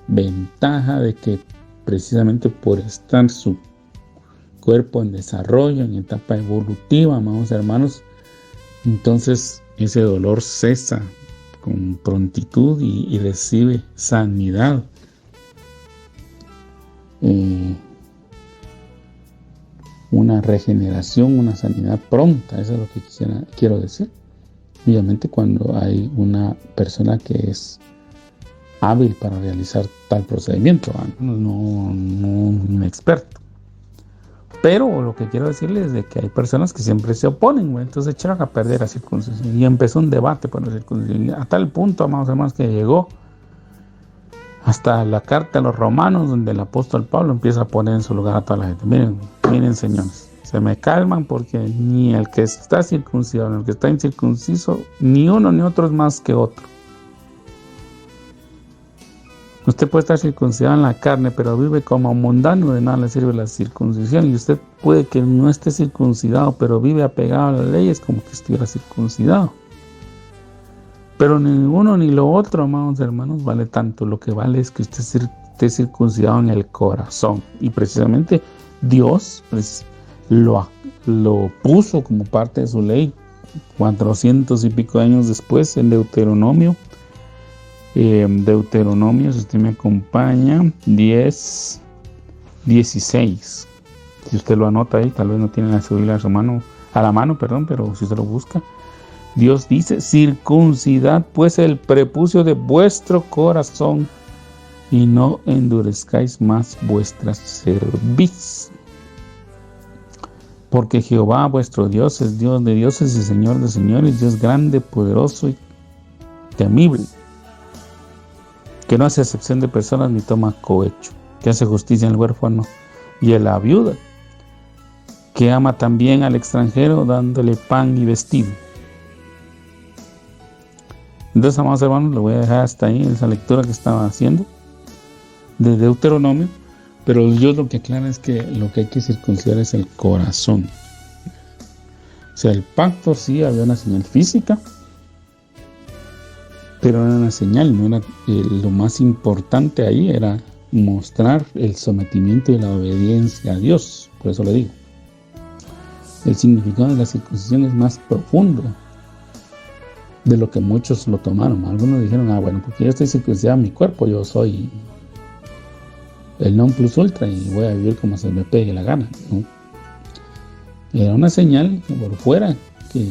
ventaja de que precisamente por estar su cuerpo en desarrollo, en etapa evolutiva, amados hermanos, entonces ese dolor cesa con prontitud y recibe sanidad. Una regeneración, una sanidad pronta, eso es lo que quiero decir. Obviamente cuando hay una persona que es hábil para realizar tal procedimiento, no un experto. Pero lo que quiero decirles es de que hay personas que siempre se oponen, entonces echaron a perder la circuncisión y empezó un debate por la circuncisión, a tal punto, amados hermanos, que llegó hasta la carta a los romanos, donde el apóstol Pablo empieza a poner en su lugar a toda la gente. Miren señores, se me calman, porque ni el que está circuncidado ni el que está incircunciso, ni uno ni otro es más que otro. Usted puede estar circuncidado en la carne, pero vive como mundano, de nada le sirve la circuncisión. Y usted puede que no esté circuncidado, pero vive apegado a las leyes como que estuviera circuncidado. Pero ni uno ni lo otro, amados hermanos, vale tanto. Lo que vale es que usted esté circuncidado en el corazón. Y precisamente Dios lo puso como parte de su ley 400 y pico de años después en Deuteronomio. Deuteronomio, si usted me acompaña, 10:16. Si usted lo anota ahí, tal vez no tiene la Biblia a la mano, pero si usted lo busca, Dios dice: circuncidad pues el prepucio de vuestro corazón y no endurezcáis más vuestra cerviz. Porque Jehová vuestro Dios es Dios de dioses y Señor de señores, Dios grande, poderoso y temible, que no hace acepción de personas ni toma cohecho, que hace justicia al huérfano y a la viuda, que ama también al extranjero dándole pan y vestido. Entonces, amados hermanos, lo voy a dejar hasta ahí en esa lectura que estaba haciendo de Deuteronomio, pero Dios lo que aclara es que lo que hay que circuncidar es el corazón. O sea, el pacto sí había una señal física, pero era una señal, no era lo más importante ahí era mostrar el sometimiento y la obediencia a Dios. Por eso le digo, el significado de la circuncisión es más profundo de lo que muchos lo tomaron. Algunos dijeron: bueno, porque yo estoy circuncidado en mi cuerpo, yo soy el non plus ultra y voy a vivir como se me pegue la gana. No, era una señal por fuera que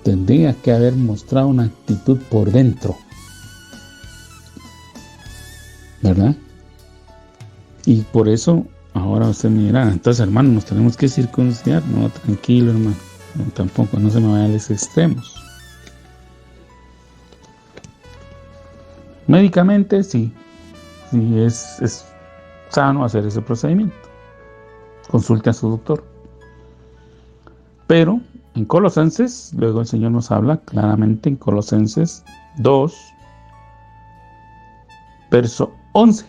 tendría que haber mostrado una actitud por dentro, ¿verdad? Y por eso ahora usted me dirá: entonces, hermano, nos tenemos que circuncidar. No, tranquilo, hermano, no, tampoco, no se me vaya a los extremos. Médicamente sí es sano hacer ese procedimiento. Consulte a su doctor. Pero en Colosenses, luego el Señor nos habla claramente en Colosenses 2, verso 11.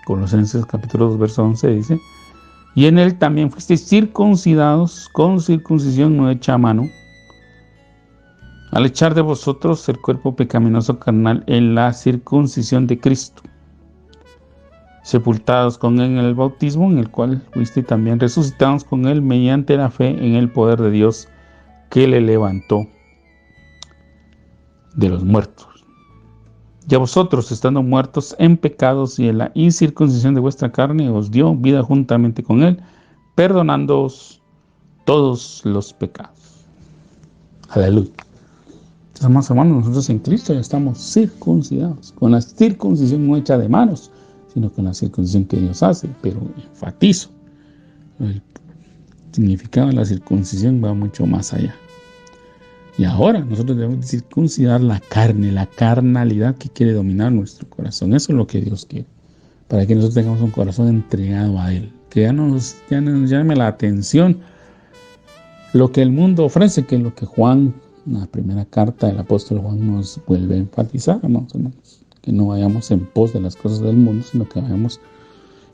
Colosenses capítulo 2, verso 11 dice: y en él también fuisteis circuncidados con circuncisión no hecha a mano, al echar de vosotros el cuerpo pecaminoso carnal en la circuncisión de Cristo, sepultados con él en el bautismo, en el cual fuisteis también resucitados con él mediante la fe en el poder de Dios que le levantó de los muertos. Y a vosotros, estando muertos en pecados y en la incircuncisión de vuestra carne, os dio vida juntamente con él, perdonándoos todos los pecados. Aleluya. Entonces, hermanos, nosotros en Cristo ya estamos circuncidados, con la circuncisión no hecha de manos, sino con la circuncisión que Dios hace. Pero enfatizo, el significado de la circuncisión va mucho más allá. Y ahora nosotros debemos circuncidar la carne, la carnalidad que quiere dominar nuestro corazón. Eso es lo que Dios quiere, para que nosotros tengamos un corazón entregado a Él, que ya no nos llame la atención lo que el mundo ofrece, que es lo que Juan, la primera carta del apóstol Juan, nos vuelve a enfatizar, amados hermanos, que no vayamos en pos de las cosas del mundo, sino que vayamos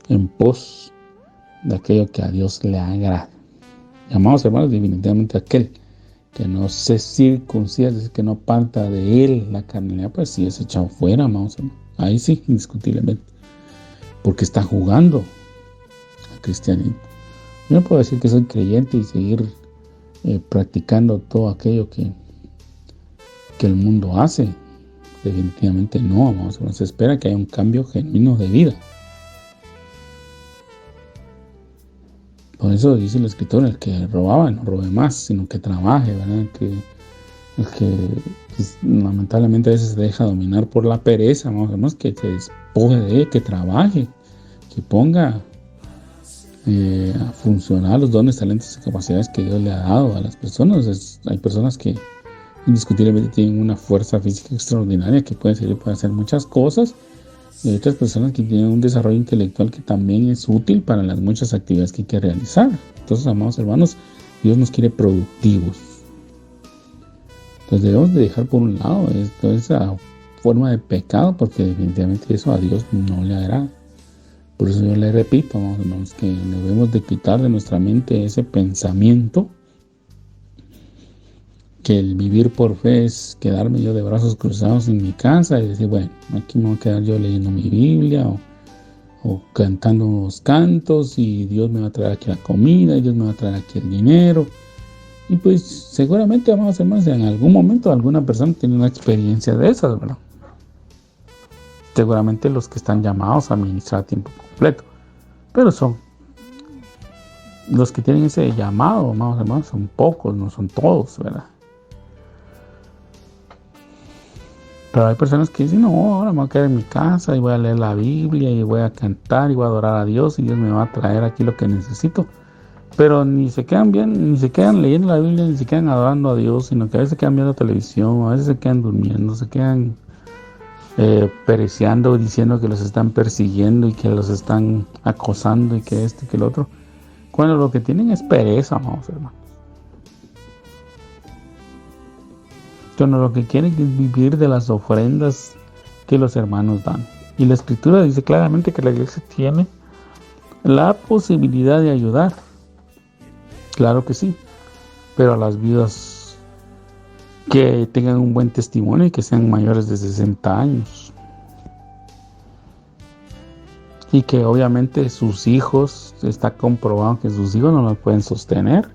en pos de aquello que a Dios le agrada. Y, amados hermanos, definitivamente aquel que no se circuncida, es decir, que no aparta de él la carnalidad, pues sí es echado fuera, amados hermanos. Ahí sí, indiscutiblemente, porque está jugando al cristianismo. Yo no puedo decir que soy creyente y seguir practicando todo aquello que el mundo hace. Definitivamente no, amados hermanos. Se espera que haya un cambio genuino de vida. Por eso dice el escritor: el que robaba no robe más, sino que trabaje, ¿verdad? El que lamentablemente a veces se deja dominar por la pereza, vamos hermanos, que se despoje de él, que trabaje, que ponga a funcionar los dones, talentos y capacidades que Dios le ha dado a las personas. Hay personas que indiscutiblemente tienen una fuerza física extraordinaria que puede servir para hacer muchas cosas, y hay otras personas que tienen un desarrollo intelectual que también es útil para las muchas actividades que hay que realizar. Entonces, amados hermanos, Dios nos quiere productivos. Entonces debemos de dejar por un lado toda esa forma de pecado, porque definitivamente eso a Dios no le agrada. Por eso yo le repito, amados hermanos, que debemos de quitar de nuestra mente ese pensamiento que el vivir por fe es quedarme yo de brazos cruzados en mi casa y decir, bueno, aquí me voy a quedar yo leyendo mi Biblia o cantando unos cantos, y Dios me va a traer aquí la comida, y Dios me va a traer aquí el dinero. Y pues seguramente, amados hermanos, en algún momento alguna persona tiene una experiencia de esas, ¿verdad? Seguramente los que están llamados a ministrar a tiempo completo, pero son los que tienen ese llamado, amados hermanos, son pocos, no son todos, ¿verdad? Pero hay personas que dicen, no, ahora me voy a quedar en mi casa y voy a leer la Biblia y voy a cantar y voy a adorar a Dios y Dios me va a traer aquí lo que necesito. Pero ni se quedan bien, ni se quedan leyendo la Biblia, ni se quedan adorando a Dios, sino que a veces se quedan viendo televisión, a veces se quedan durmiendo, se quedan pereceando, diciendo que los están persiguiendo y que los están acosando y que esto y que el otro. Cuando lo que tienen es pereza, amados hermanos. Cuando lo que quieren es vivir de las ofrendas que los hermanos dan. Y la Escritura dice claramente que la iglesia tiene la posibilidad de ayudar. Claro que sí, pero a las viudas que tengan un buen testimonio y que sean mayores de 60 años. Y que obviamente sus hijos, está comprobado que sus hijos no los pueden sostener.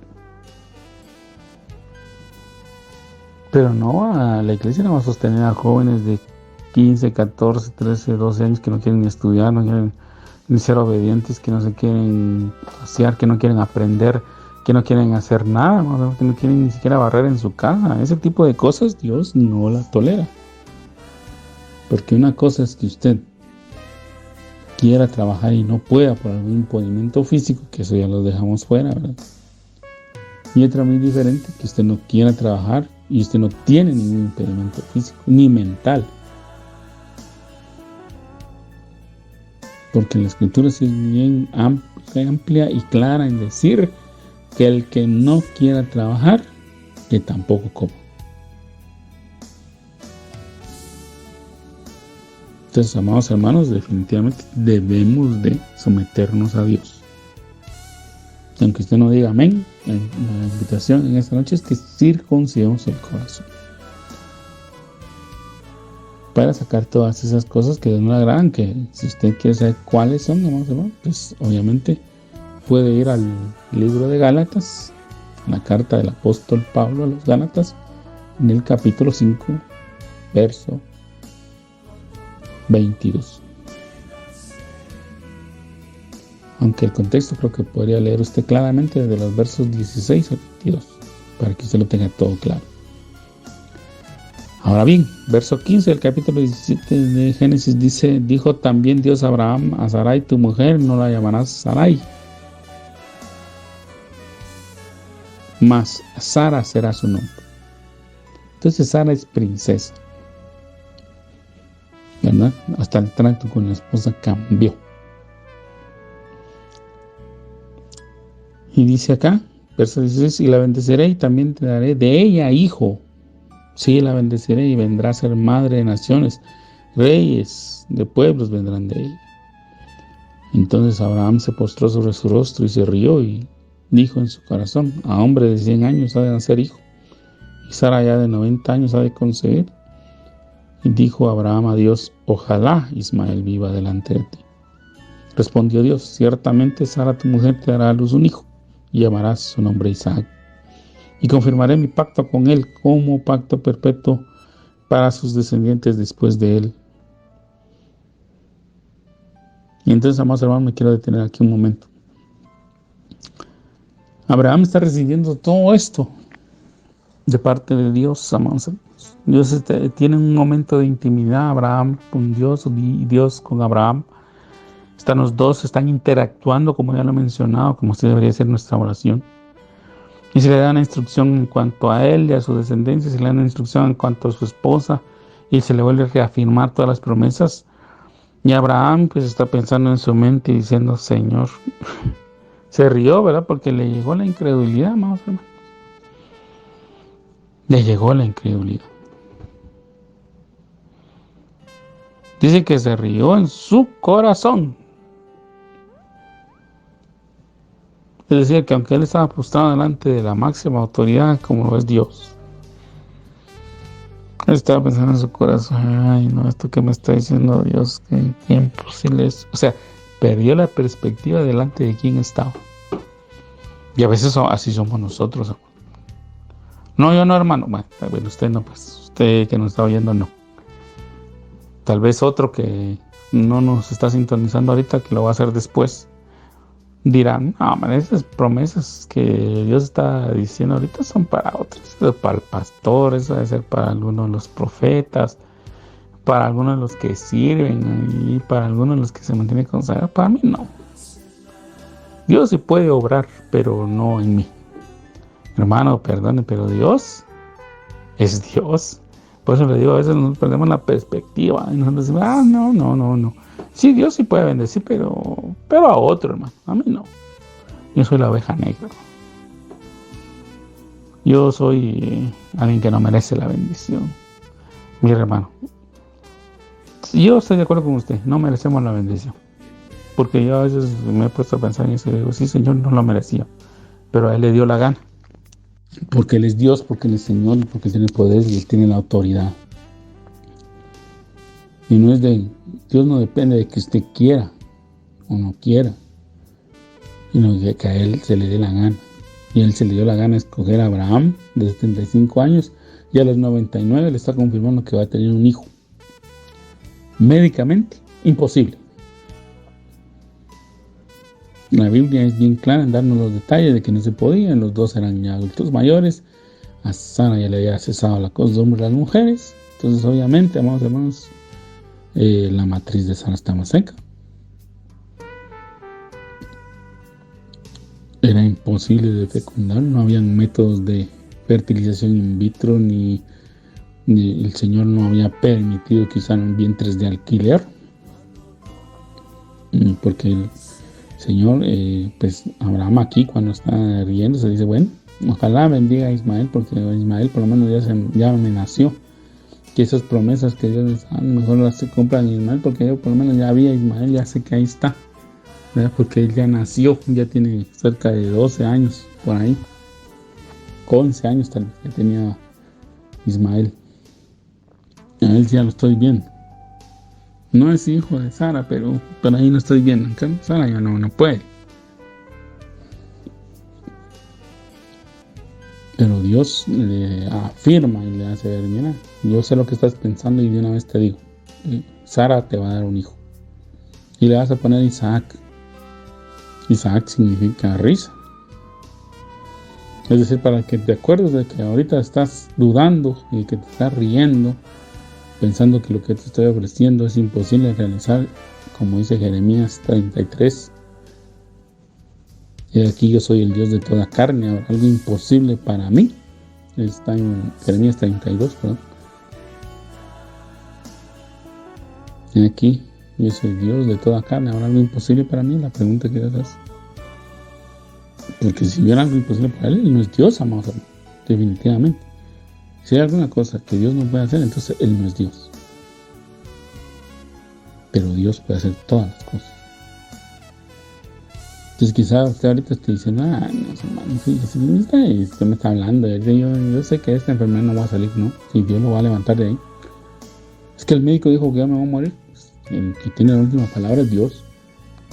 Pero no, la iglesia no va a sostener a jóvenes de 15, 14, 13, 12 años que no quieren ni estudiar, no quieren ni ser obedientes, que no se quieren pasear, que no quieren aprender, que no quieren hacer nada, que no quieren ni siquiera barrer en su casa. Ese tipo de cosas Dios no las tolera. Porque una cosa es que usted quiera trabajar y no pueda por algún impedimento físico, que eso ya lo dejamos fuera, ¿verdad? Y otra muy diferente, que usted no quiera trabajar y usted no tiene ningún impedimento físico ni mental. Porque la Escritura sí es bien amplia y clara en decir que el que no quiera trabajar, que tampoco coma. Entonces, amados hermanos, definitivamente debemos de someternos a Dios. Y aunque usted no diga amén, la invitación en esta noche es que circuncidemos el corazón, para sacar todas esas cosas que no le agradan, que si usted quiere saber cuáles son, amados hermanos, pues obviamente puede ir al libro de Gálatas, la carta del apóstol Pablo a los Gálatas, en el capítulo 5, verso 22. Aunque el contexto creo que podría leer usted claramente desde los versos 16 al 22, para que usted lo tenga todo claro. Ahora bien, verso 15 del capítulo 17 de Génesis dice: dijo también Dios a Abraham: a Sarai tu mujer no la llamarás Sarai, mas Sara será su nombre. Entonces Sara es princesa, ¿verdad? Hasta el trato con la esposa cambió. Y dice acá, verso 16, y la bendeciré y también te daré de ella hijo. Sí, la bendeciré y vendrá a ser madre de naciones. Reyes de pueblos vendrán de ella. Entonces Abraham se postró sobre su rostro y se rió y dijo en su corazón, a hombre de 100 años ha de nacer hijo, y Sara ya de 90 años ha de concebir. Y dijo Abraham a Dios, ojalá Ismael viva delante de ti. Respondió Dios, ciertamente Sara tu mujer te dará a luz un hijo, y llamarás su nombre Isaac. Y confirmaré mi pacto con él como pacto perpetuo para sus descendientes después de él. Y entonces, amados hermanos, me quiero detener aquí un momento. Abraham está recibiendo todo esto de parte de Dios, amados hermanos. Dios tiene un momento de intimidad, Abraham con Dios y Dios con Abraham. Los dos están interactuando, como ya lo he mencionado, como usted debería ser nuestra oración. Y se le da una instrucción en cuanto a él y a su descendencia, se le da una instrucción en cuanto a su esposa, y se le vuelve a reafirmar todas las promesas. Y Abraham pues está pensando en su mente y diciendo, Señor, se rió, ¿verdad? Porque le llegó la incredulidad, amados hermanos. Le llegó la incredulidad. Dice que se rió en su corazón. Es decir, que aunque él estaba postrado delante de la máxima autoridad, como lo es Dios, él estaba pensando en su corazón, ay, no, esto que me está diciendo Dios, qué imposible es. O sea, perdió la perspectiva delante de quién estaba. Y a veces así somos nosotros. No, yo no, hermano. Bueno, usted no, pues, usted que nos está oyendo, no. Tal vez otro que no nos está sintonizando ahorita, que lo va a hacer después, dirán, no, esas promesas que Dios está diciendo ahorita son para otros, para el pastor, eso debe ser para algunos de los profetas, para algunos de los que sirven y para algunos de los que se mantienen consagrados. Para mí no. Dios sí puede obrar, pero no en mí. Hermano, perdone, pero Dios es Dios. Por eso le digo, a veces nos perdemos la perspectiva y nosotros decimos, no. Sí, Dios sí puede bendecir, pero a otro, hermano. A mí no. Yo soy la oveja negra. Yo soy alguien que no merece la bendición. Mi hermano, yo estoy de acuerdo con usted, no merecemos la bendición. Porque yo a veces me he puesto a pensar en eso y digo, sí, Señor, no lo merecía, pero a Él le dio la gana. Porque Él es Dios, porque Él es Señor, porque Él tiene el poder y Él tiene la autoridad. Y no es de Dios, no depende de que usted quiera o no quiera, sino que a Él se le dé la gana. Y Él se le dio la gana escoger a Abraham de 75 años y a los 99 le está confirmando que va a tener un hijo. Médicamente, imposible. La Biblia es bien clara en darnos los detalles de que no se podía. Los dos eran ya adultos mayores. A Sara ya le había cesado la costumbre de las mujeres. Entonces, obviamente, amados hermanos, la matriz de Sara estaba seca. Era imposible de fecundar. No habían métodos de fertilización in vitro, ni el Señor no había permitido que usaran vientres de alquiler. Porque el Señor, pues Abraham aquí cuando está riendo se dice, bueno, ojalá bendiga a Ismael, porque Ismael por lo menos ya me nació. Que esas promesas que Dios les da, mejor las se compran a Ismael, porque yo por lo menos ya había Ismael, ya sé que ahí está, ¿verdad? Porque él ya nació, ya tiene cerca de 12 años por ahí, 11 años tal vez, ya tenía Ismael. A él ya lo estoy viendo. No es hijo de Sara, pero ahí no estoy viendo. En cambio, Sara ya no puede. Pero Dios le afirma y le hace ver, mira, yo sé lo que estás pensando y de una vez te digo, Sara te va a dar un hijo. Y le vas a poner Isaac. Isaac significa risa. Es decir, para que te acuerdes de que ahorita estás dudando y que te estás riendo, pensando que lo que te estoy ofreciendo es imposible de realizar, como dice Jeremías 33. Y aquí yo soy el Dios de toda carne, ¿habrá algo imposible para mí? Está en Jeremías 32, perdón. Y aquí, yo soy Dios de toda carne, ¿habrá algo imposible para mí? La pregunta que Dios hace. Porque si hubiera algo imposible para Él no es Dios, amados hermanos, definitivamente. Si hay alguna cosa que Dios no puede hacer, entonces Él no es Dios. Pero Dios puede hacer todas las cosas. Entonces quizá usted ahorita esté diciendo, no, hermano, fíjese, usted me está hablando, yo sé que esta enfermedad no va a salir, ¿no? Y Dios lo va a levantar de ahí. Es que el médico dijo que ya me voy a morir. El que tiene la última palabra es Dios.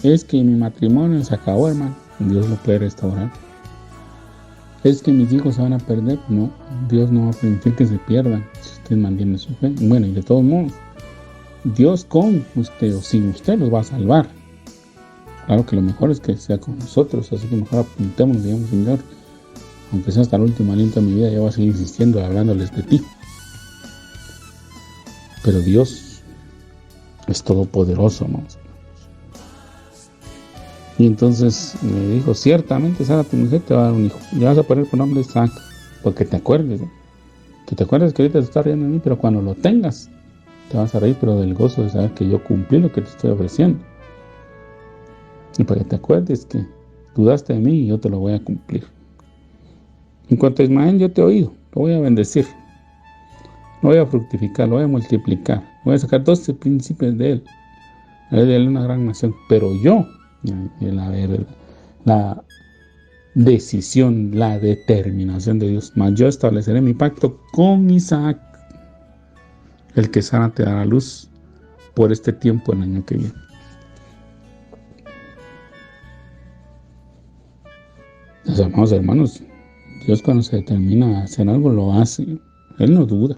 Es que mi matrimonio se acabó, hermano. Dios lo puede restaurar. Es que mis hijos se van a perder. No, Dios no va a permitir que se pierdan si usted mantiene su fe. Bueno, y de todos modos, Dios con usted o sin usted los va a salvar. Claro que lo mejor es que sea con nosotros, así que mejor apuntemos, digamos, Señor, aunque sea hasta el último aliento de mi vida, yo voy a seguir insistiendo, hablándoles de ti. Pero Dios es todopoderoso, hermanos. Y entonces me dijo, ciertamente Sara, tu mujer te va a dar un hijo. Y vas a poner por nombre Isaac, porque te acuerdes, ¿no? Que te acuerdes que ahorita te estás riendo de mí, pero cuando lo tengas, te vas a reír, pero del gozo de saber que yo cumplí lo que te estoy ofreciendo. Y para que te acuerdes que dudaste de mí y yo te lo voy a cumplir. En cuanto a Ismael, yo te he oído, lo voy a bendecir, lo voy a fructificar, lo voy a multiplicar, voy a sacar 12 príncipes de él, haré de él una gran nación, pero yo, la decisión, la determinación de Dios, mas yo estableceré mi pacto con Isaac, el que Sara te dará luz por este tiempo el año que viene. Los amados hermanos, Dios cuando se determina a hacer algo lo hace, Él no duda.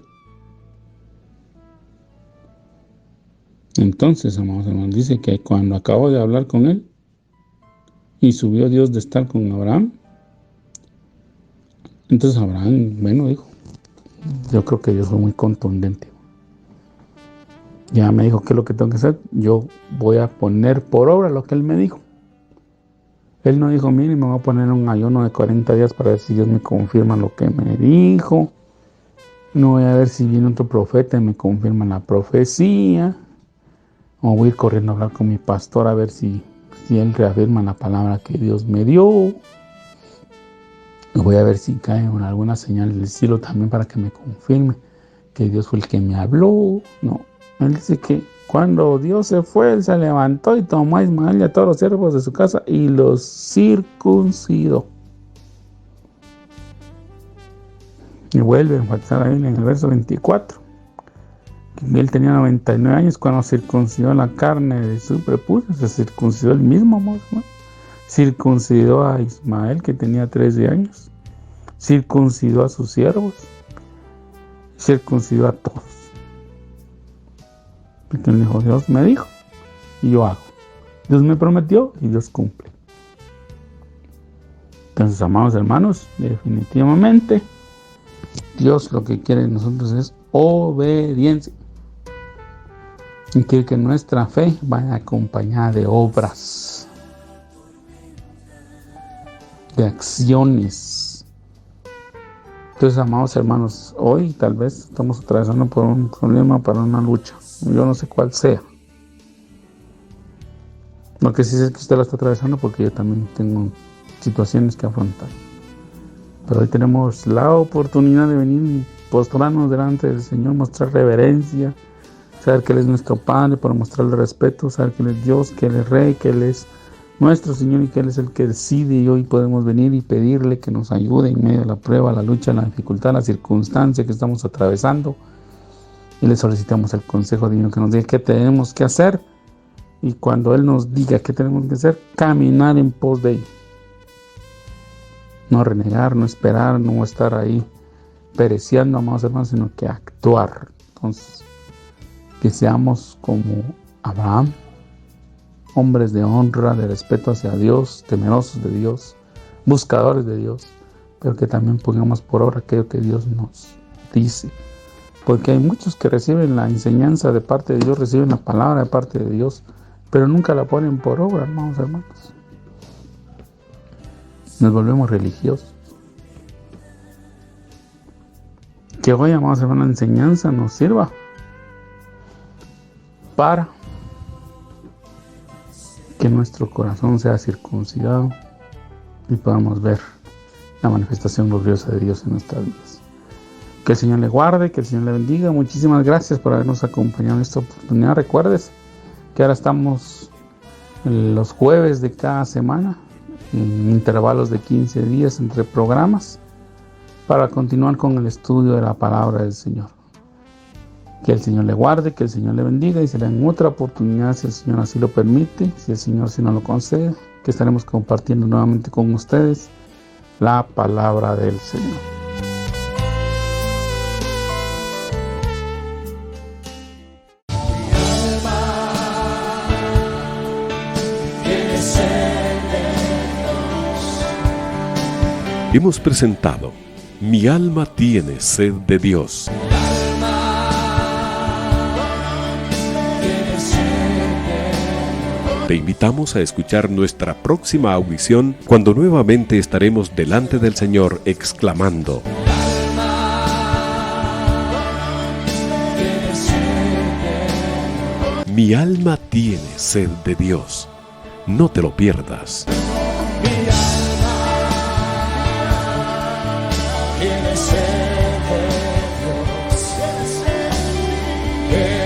Entonces, amados hermanos, dice que cuando acabó de hablar con él y subió Dios de estar con Abraham, entonces Abraham, bueno, dijo, yo creo que Dios fue muy contundente. Ya me dijo qué es lo que tengo que hacer, yo voy a poner por obra lo que Él me dijo. Él no dijo, mire, me voy a poner un ayuno de 40 días para ver si Dios me confirma lo que me dijo. No voy a ver si viene otro profeta y me confirma la profecía. O voy a ir corriendo a hablar con mi pastor a ver si él reafirma la palabra que Dios me dio. O voy a ver si cae alguna señal del cielo también para que me confirme que Dios fue el que me habló. No, Él dice que cuando Dios se fue, Él se levantó y tomó a Ismael y a todos los siervos de su casa y los circuncidó. Y vuelve a enfatizar ahí en el verso 24. Que Él tenía 99 años cuando circuncidó la carne de su prepucio. Se circuncidó él mismo, ¿no? Circuncidó a Ismael, que tenía 13 años. Circuncidó a sus siervos. Circuncidó a todos. Porque Él dijo, Dios me dijo y yo hago. Dios me prometió y Dios cumple. Entonces, amados hermanos, definitivamente Dios lo que quiere de nosotros es obediencia. Y quiere que nuestra fe vaya acompañada de obras, de acciones. Entonces, amados hermanos, hoy tal vez estamos atravesando por un problema, para una lucha. Yo no sé cuál sea. Lo que sí sé es que usted la está atravesando, porque yo también tengo situaciones que afrontar. Pero hoy tenemos la oportunidad de venir y postrarnos delante del Señor, mostrar reverencia, saber que Él es nuestro Padre, para mostrarle respeto, saber que Él es Dios, que Él es Rey, que Él es nuestro Señor y que Él es el que decide. Y hoy podemos venir y pedirle que nos ayude en medio de la prueba, la lucha, la dificultad, la circunstancia que estamos atravesando. Y le solicitamos el consejo divino que nos diga qué tenemos que hacer. Y cuando Él nos diga qué tenemos que hacer, caminar en pos de Él. No renegar, no esperar, no estar ahí pereciendo, amados hermanos, sino que actuar. Entonces, que seamos como Abraham, hombres de honra, de respeto hacia Dios, temerosos de Dios, buscadores de Dios, pero que también pongamos por obra aquello que Dios nos dice. Porque hay muchos que reciben la enseñanza de parte de Dios, reciben la palabra de parte de Dios, pero nunca la ponen por obra, hermanos. Nos volvemos religiosos. Que hoy, amados hermanos, la enseñanza nos sirva para que nuestro corazón sea circuncidado y podamos ver la manifestación gloriosa de Dios en nuestras vidas. Que el Señor le guarde, que el Señor le bendiga. Muchísimas gracias por habernos acompañado en esta oportunidad. Recuerdes que ahora estamos los jueves de cada semana en intervalos de 15 días entre programas para continuar con el estudio de la palabra del Señor. Que el Señor le guarde, que el Señor le bendiga y será en otra oportunidad, si el Señor así lo permite, si el Señor si no lo concede, que estaremos compartiendo nuevamente con ustedes la palabra del Señor. Hemos presentado Mi alma tiene sed de Dios. Te invitamos a escuchar nuestra próxima audición cuando nuevamente estaremos delante del Señor exclamando: Mi alma tiene sed de Dios. No te lo pierdas. Tiene sed de Dios.